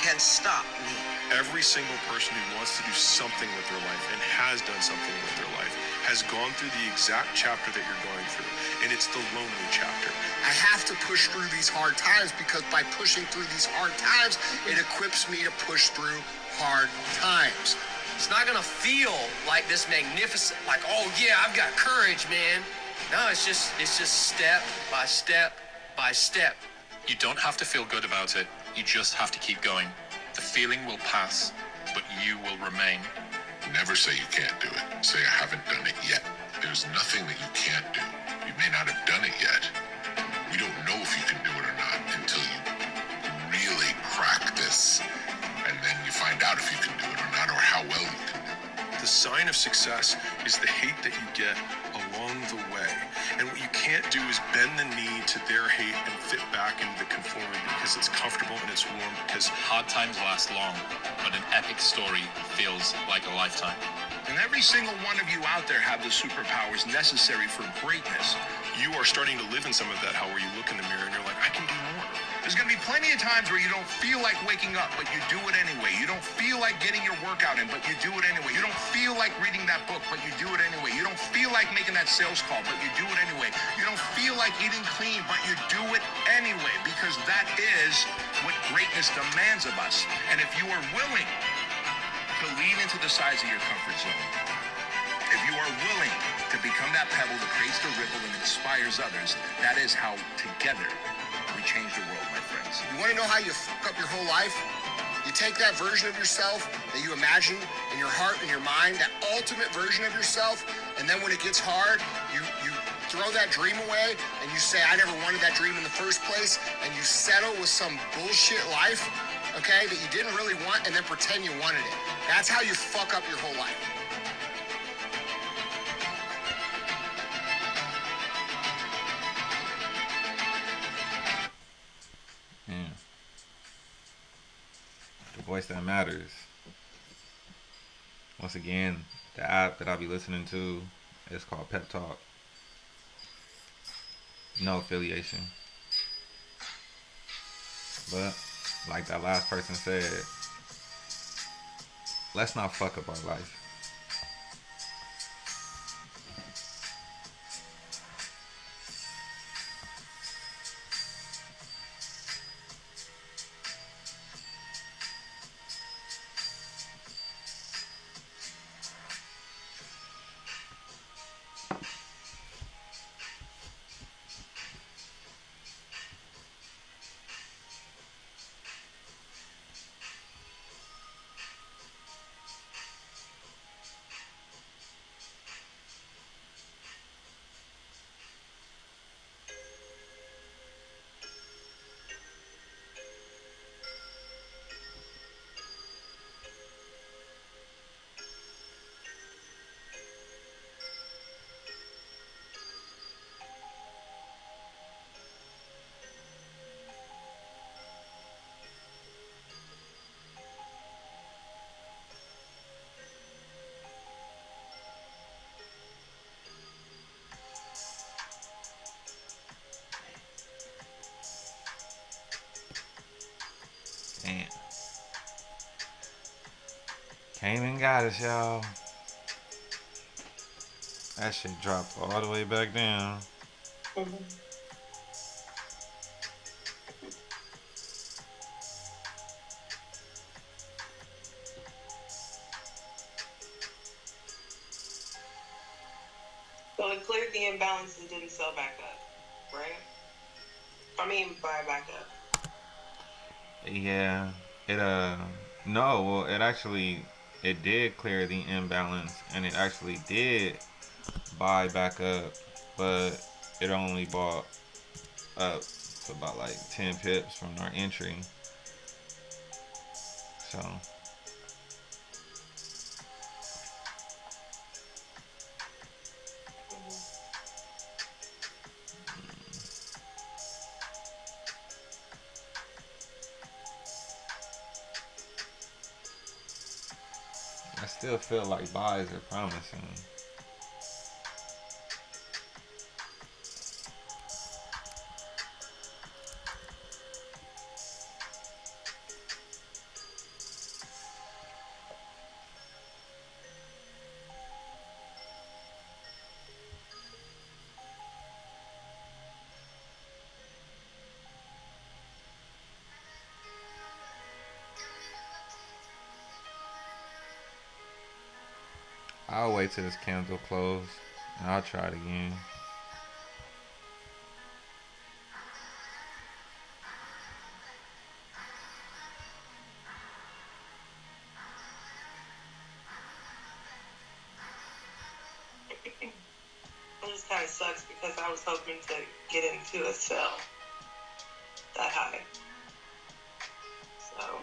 can stop me. Every single person who wants to do something with their life and has done something with their life has gone through the exact chapter that you're going through, and it's the lonely chapter. I have to push through these hard times because by pushing through these hard times, it equips me to push through hard times. It's not gonna feel like this magnificent, like, oh yeah, I've got courage, man. No, it's just step by step by step. You don't have to feel good about it. You just have to keep going. The feeling will pass, but you will remain. Never say you can't do it. Say I haven't done it yet. There's nothing that you can't do. You may not have done it yet. We don't know if you can do it or not until you really practice, and then you find out if you can do it or not, or how well you can do it. The sign of success is the hate that you get along the way. And what you can't do is bend the knee to their hate and fit back into the conformity because it's comfortable and it's warm. Because hard times last long, but an epic story feels like a lifetime. And every single one of you out there have the superpowers necessary for greatness. You are starting to live in some of that, how where you look in the mirror and you're like, I can do more. There's going to be plenty of times where you don't feel like waking up, but you do it anyway. You don't feel like getting your workout in, but you do it anyway. You don't feel like reading that book, but you do it anyway. You don't feel like making that sales call, but you do it anyway. You don't feel like eating clean, but you do it anyway, because that is what greatness demands of us. And if you are willing to lean into the size of your comfort zone, if you are willing to become that pebble that creates the ripple and inspires others, that is how together we change the world, my friends. You want to know how you fuck up your whole life? You take that version of yourself that you imagine in your heart and your mind, that ultimate version of yourself, and then when it gets hard, you throw that dream away and you say, I never wanted that dream in the first place, and you settle with some bullshit life, okay, that you didn't really want, and then pretend you wanted it. That's how you fuck up your whole life. The voice that matters. Once again, the app that I'll be listening to is called Pep Talk. No affiliation. But like that last person said, let's not fuck up our life. Damn. Came and got us, y'all. That shit dropped all the way back down. So it cleared the imbalance and didn't sell back up, right? I mean, buy back up. Yeah. It no, well it did clear the imbalance and it actually did buy back up, but it only bought up to about like 10 pips from our entry. So I still feel like buys are promising. I'll wait till this candle close and I'll try it again. It just kind of sucks because I was hoping to get into a sell that high. So.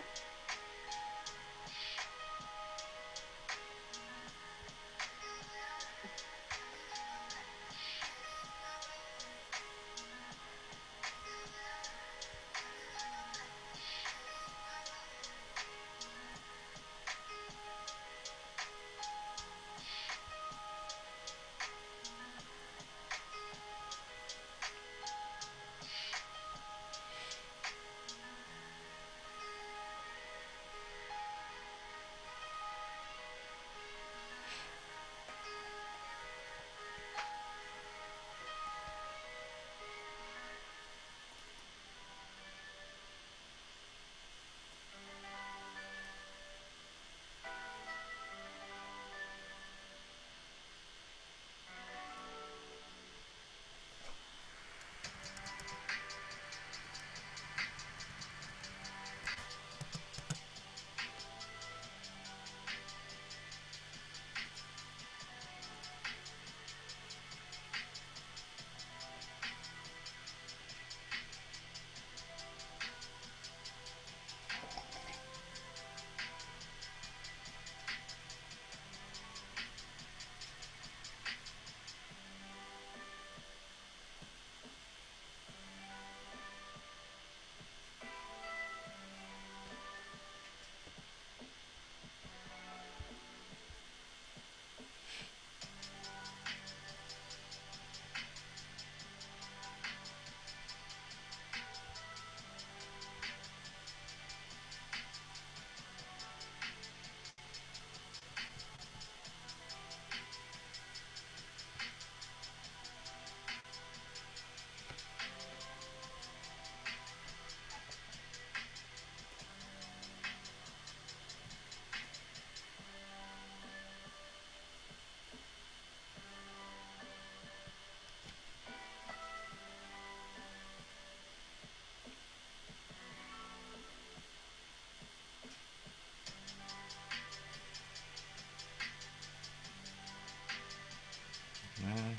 Man.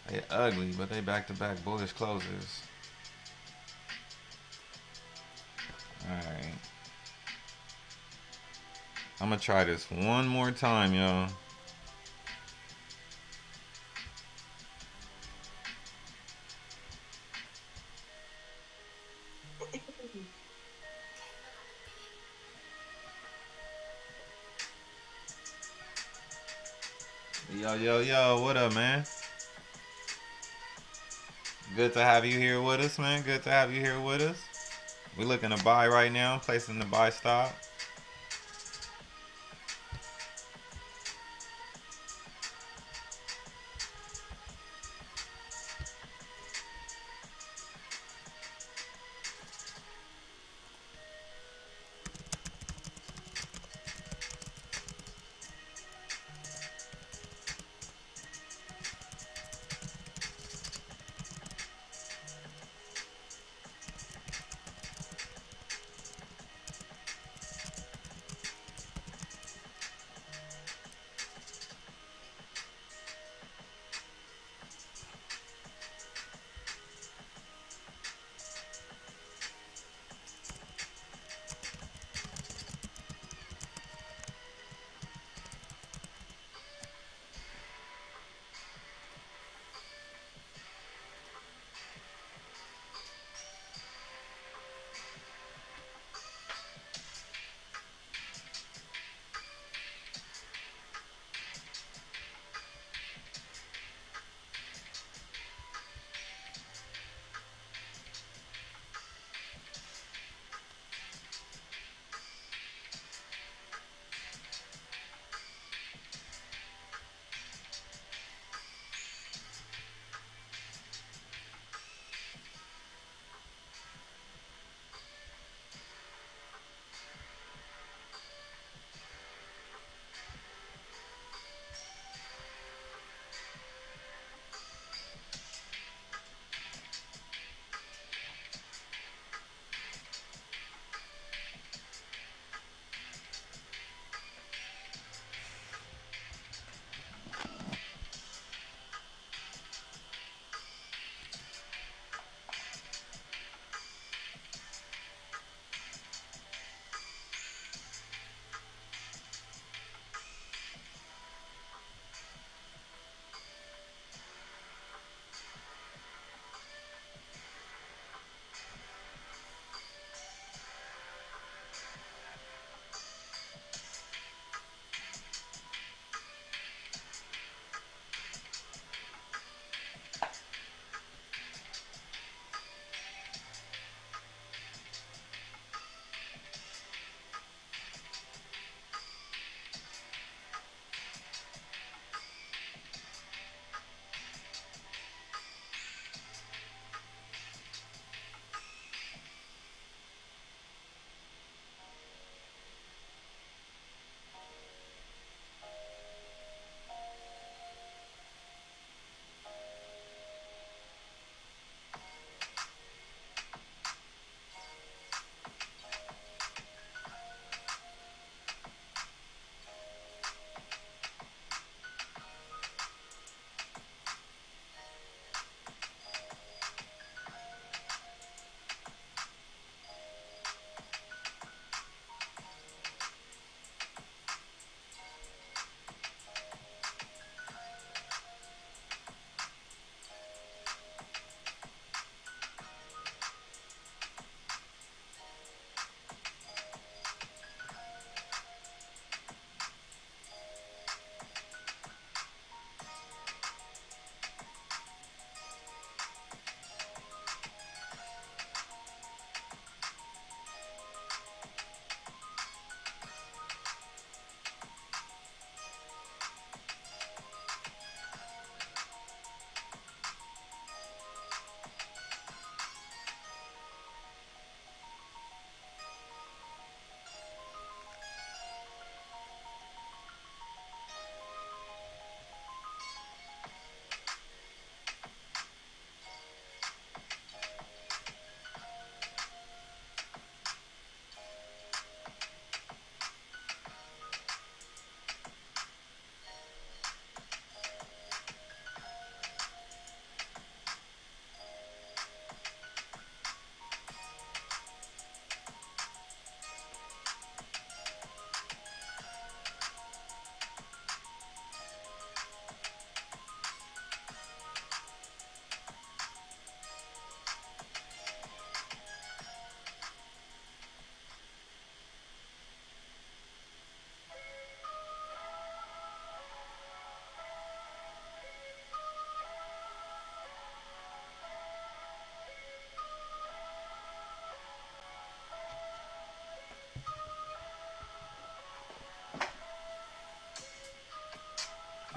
They ugly, but they back-to-back bullish closes. Alright. I'm gonna try this one more time, y'all. Yo, what up, man? Good to have you here with us, man. Good to have you here with us. We're looking to buy right now, placing the buy stop.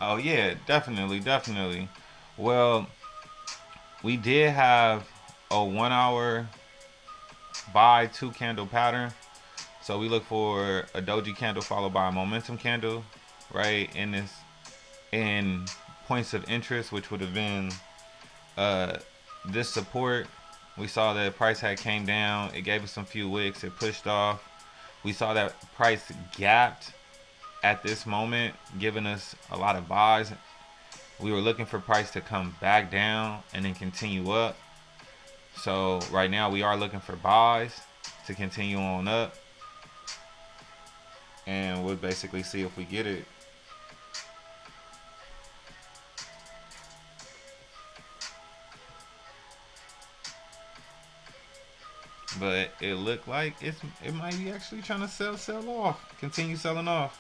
Oh yeah, definitely, definitely. Well, we did have a 1 hour buy 2 candle pattern. So we look for a doji candle followed by a momentum candle, right? In points of interest, which would have been uh this support. We saw that price had came down. It gave us some few wicks. It pushed off. We saw that price gapped at this moment, giving us a lot of buys. We were looking for price to come back down and then continue up. So right now we are looking for buys to continue on up, and we'll basically see if we get it. But it looked like it might be actually trying to sell off, continue selling off.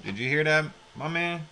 Did you hear that, my man?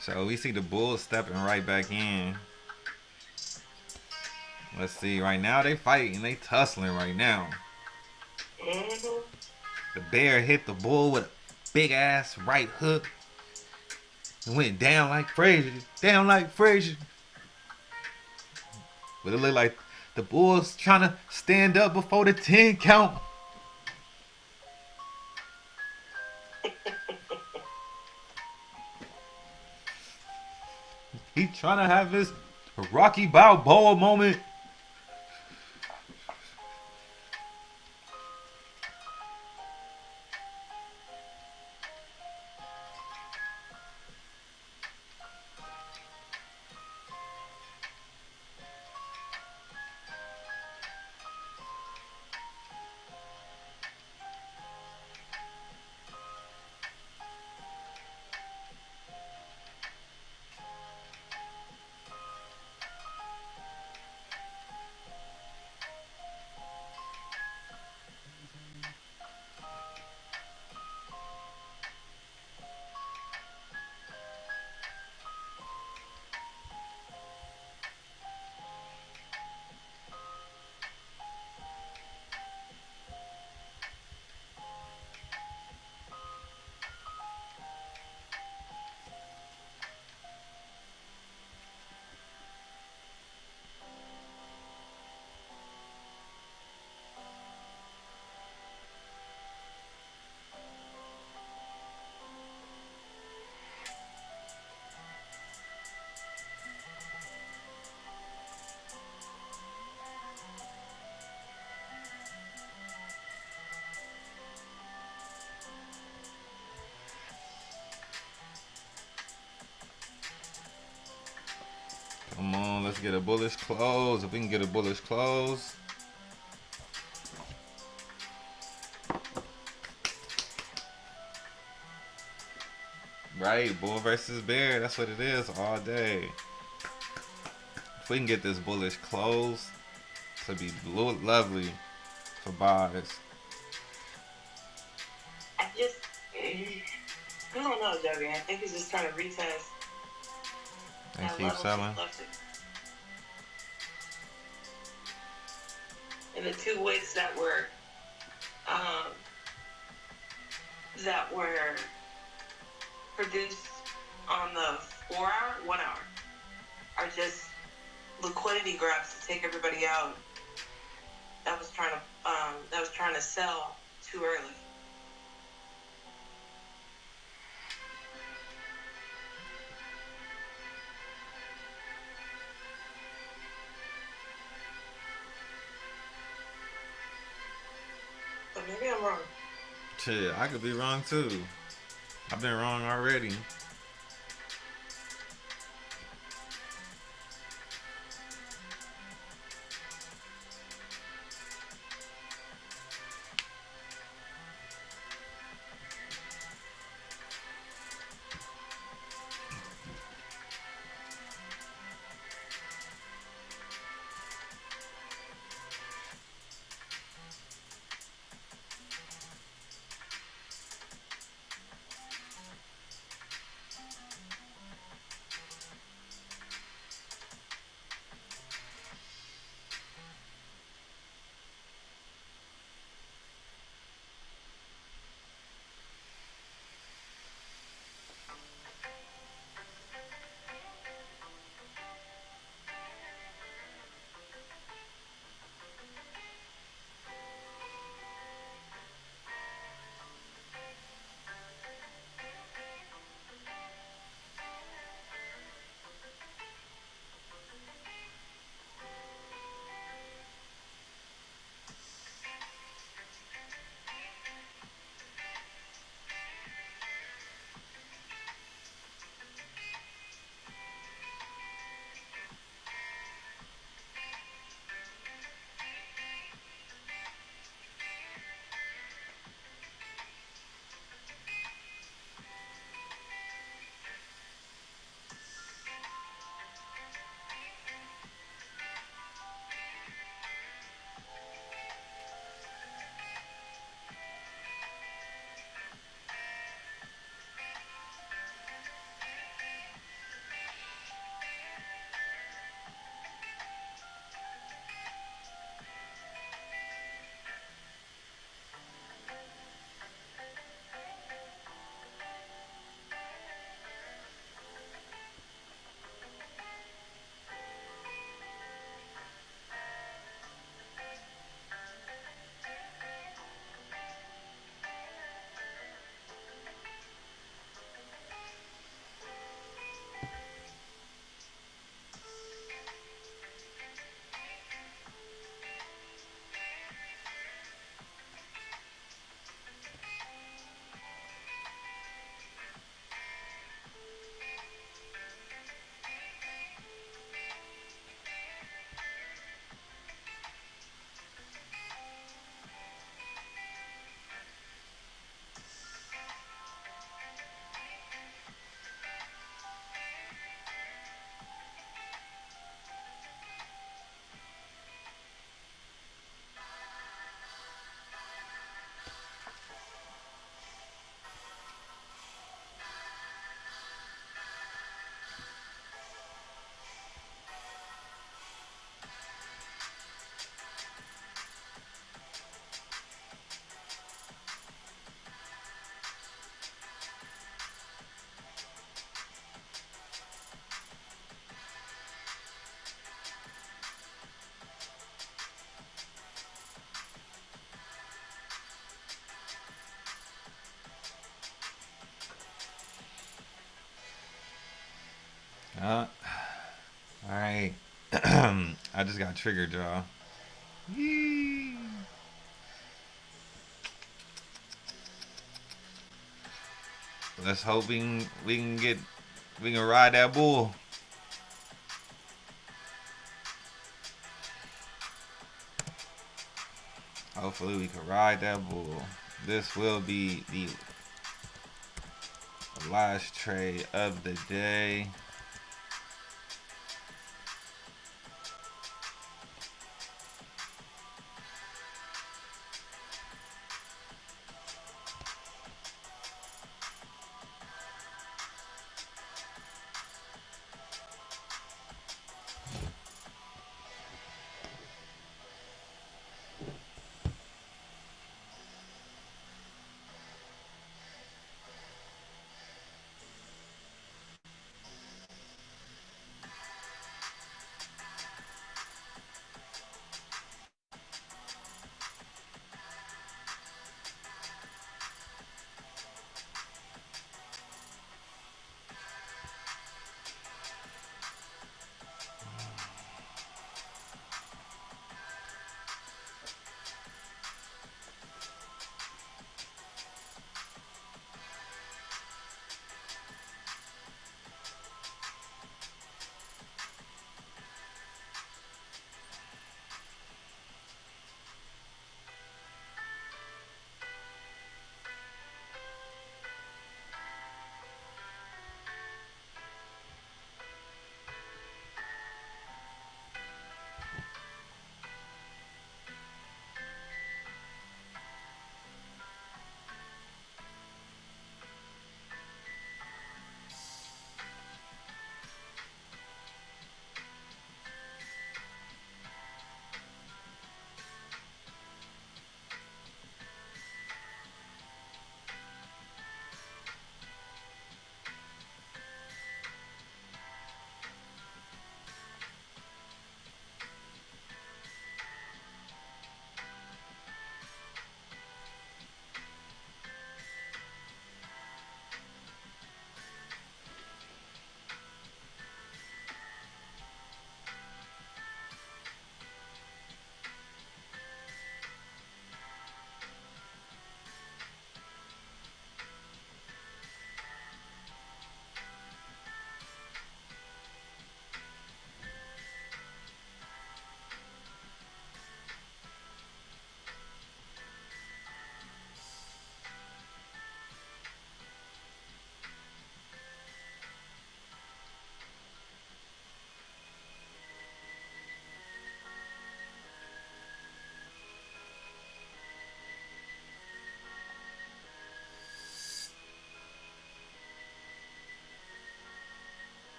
So we see the Bulls stepping right back in. Let's see. Right now they fighting. They tussling right now. The Bear hit the Bull with a big ass right hook. It went down like Frazier. Down like Frazier. But it looked like the Bulls trying to stand up before the 10 count. He trying to have his Rocky Balboa moment. get a bullish close. If we can get a bullish close. Right, bull versus bear. That's what it is all day. If we can get this bullish close, to be lovely for buys. I don't know, Joey. I think he's just trying to retest And that keep level selling. And the two wicks that were produced on the 4 hour, 1 hour are just liquidity grabs to take everybody out that was trying to sell too early. But maybe I'm wrong. Shit, I could be wrong too. I've been wrong already. Alright. I just got triggered, y'all. Yee. Let's hope we can ride that bull. Hopefully we can ride that bull. This will be the last trade of the day.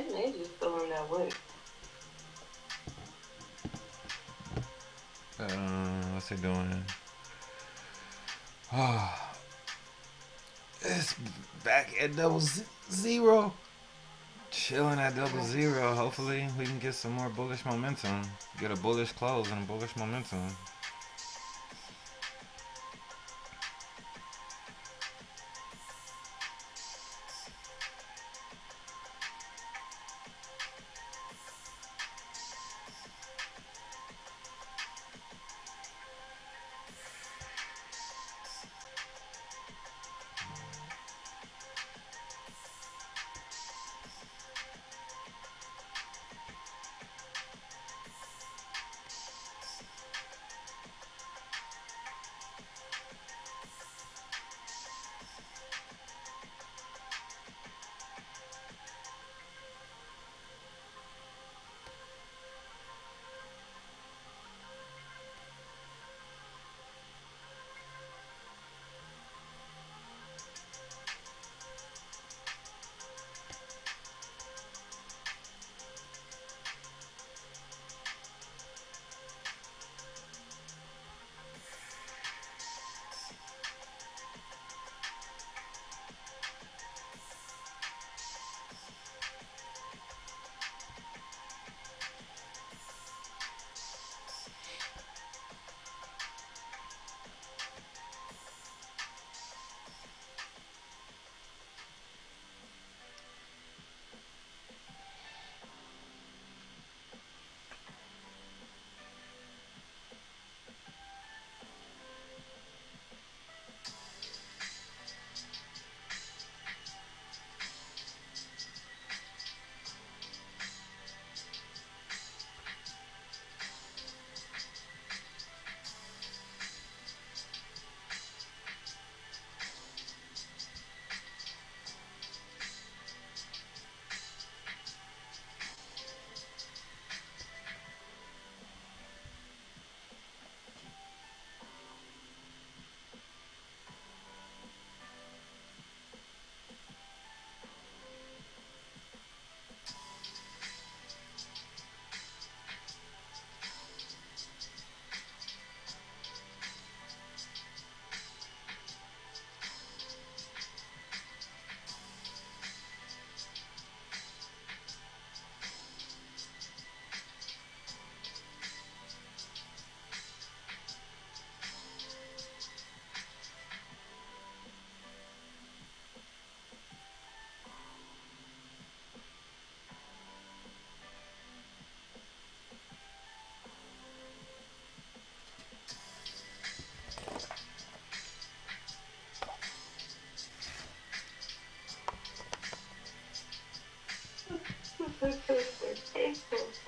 think Nate just fell in that way. What's he doing? It's back at zero. Chilling at 00. Hopefully we can get some more bullish momentum. Get a bullish close and a bullish momentum.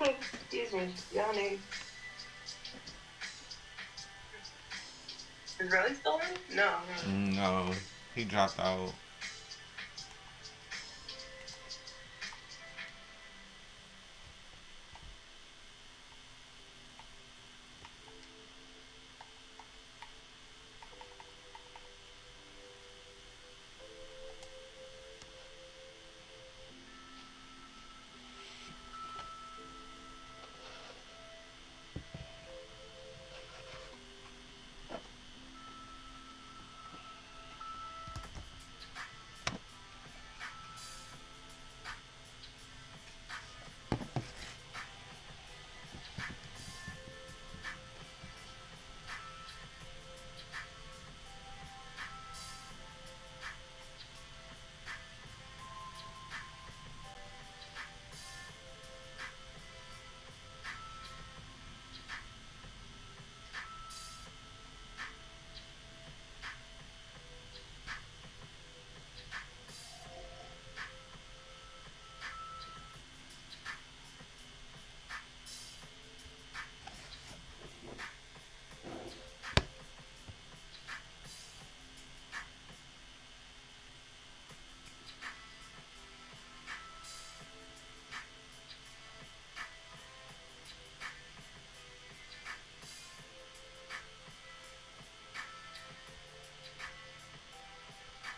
Excuse me, Yanni. Is Relly still in? No. No, he dropped out.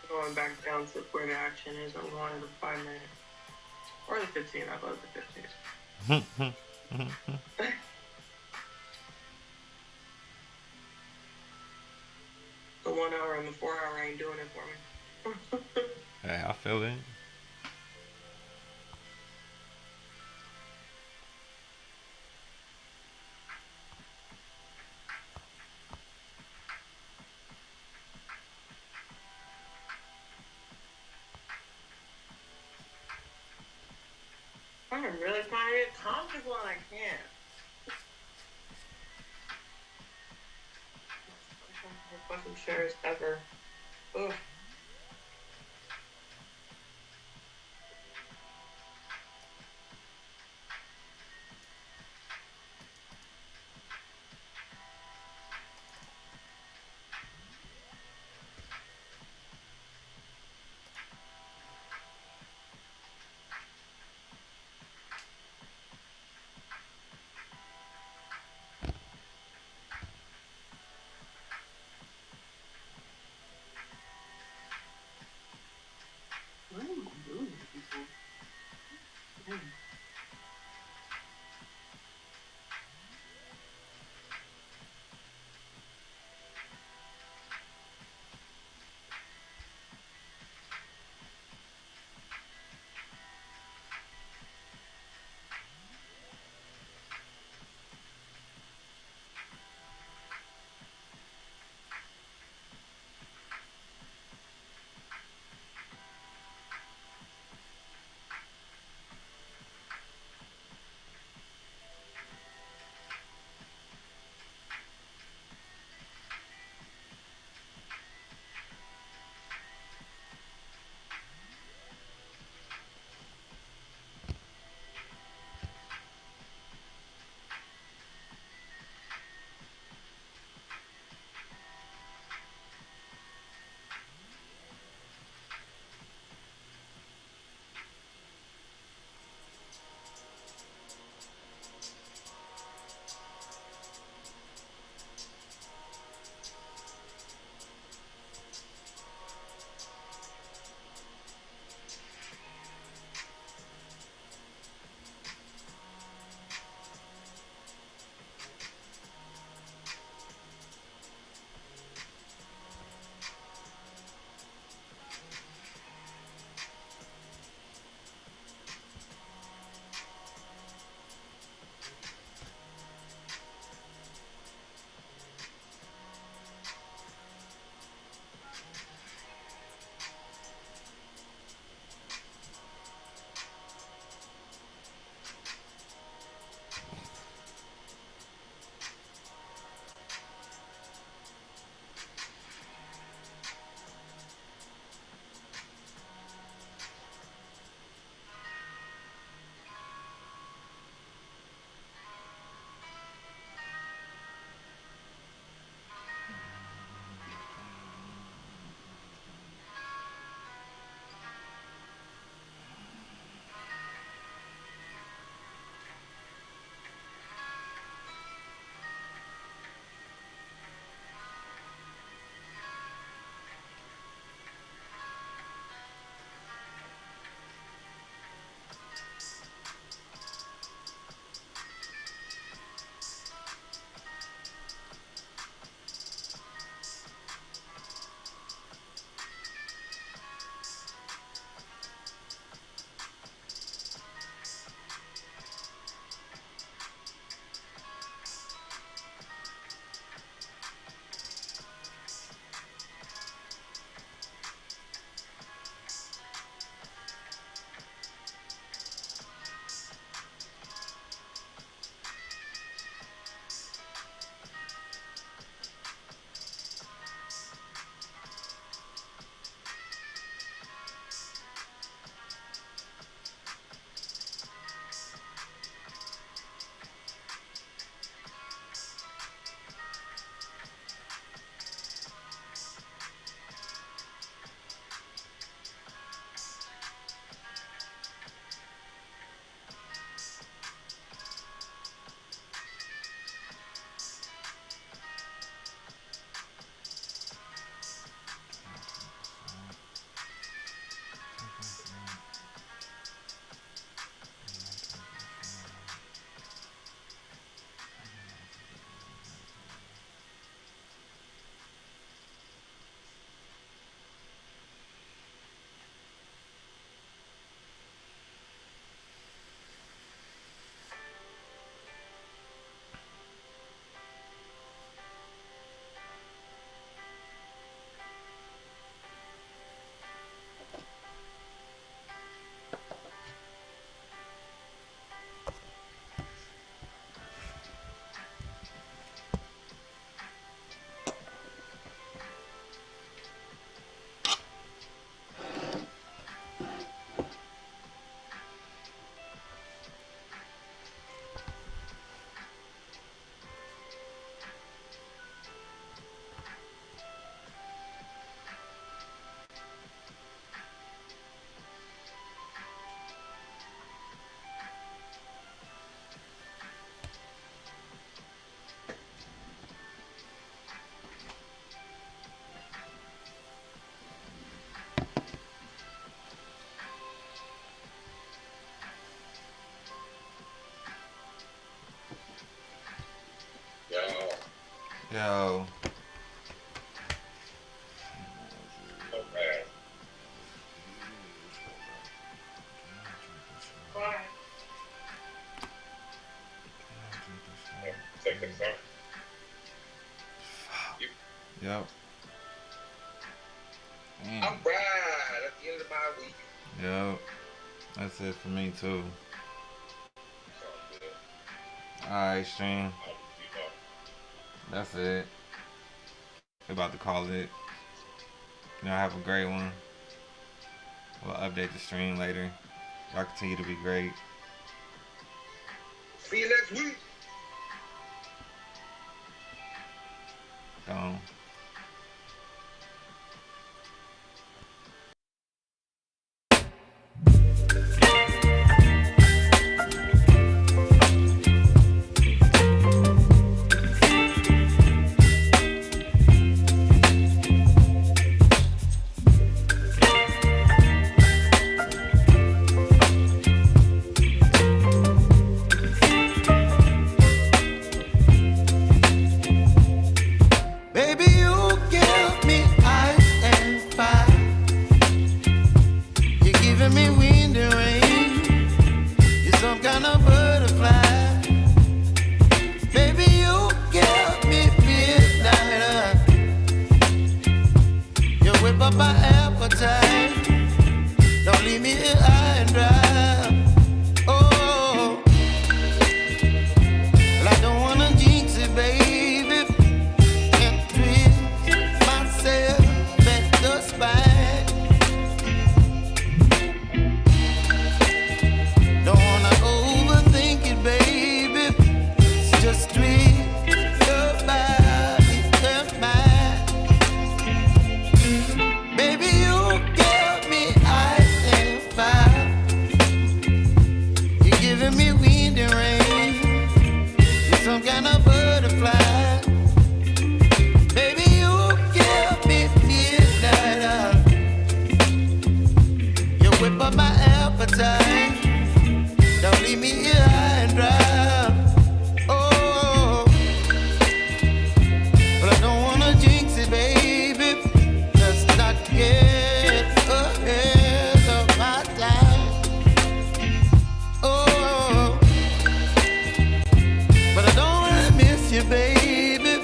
Going back down to where the action is. I'm going to 5 minutes. Or the 15. I love the 15. The 1 hour and the 4 hour ain't doing it for me. Hey, I feel it. I'm really trying to get comfortable and I can't. Fucking shares ever. Ugh. Yo. Okay. Take this off. Yep. All right, that's the end of my week. Yep. That's it for me too. Alright, stream. That's it. We're about to call it. Y'all have a great one. We'll update the stream later. Y'all continue to be great. See you next week. Gone. Baby, you give me ice and fire. You're giving me wind and rain. You're some kind of butterfly. Baby, you give me midnight. You whip up my appetite. Don't leave me here high and dry. Oh, well, I don't wanna jinx it, baby. Don't wanna overthink it, baby. It's just treat your body and mind. Baby, you give me ice and fire. You're giving me wind and rain. You're some kind of butterfly. Baby, you give me midnight. You whip up my appetite. Don't leave me here high and dry. Oh, but I don't wanna jinx it, baby. Let's not get ahead of my time. Oh, but I don't wanna miss you, baby.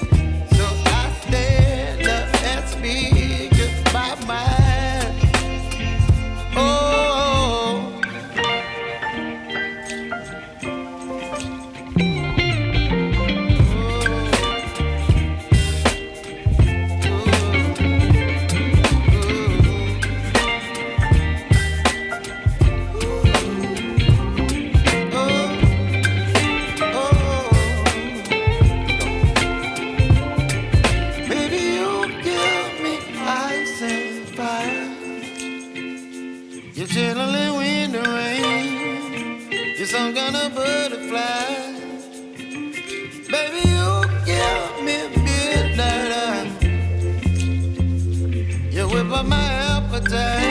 So I stand up and speak my mind. Oh. Baby, you give me ice and fire. You're chilling wind and rain. You're some kind of butterfly. Baby, you give me midnight. You whip up my appetite.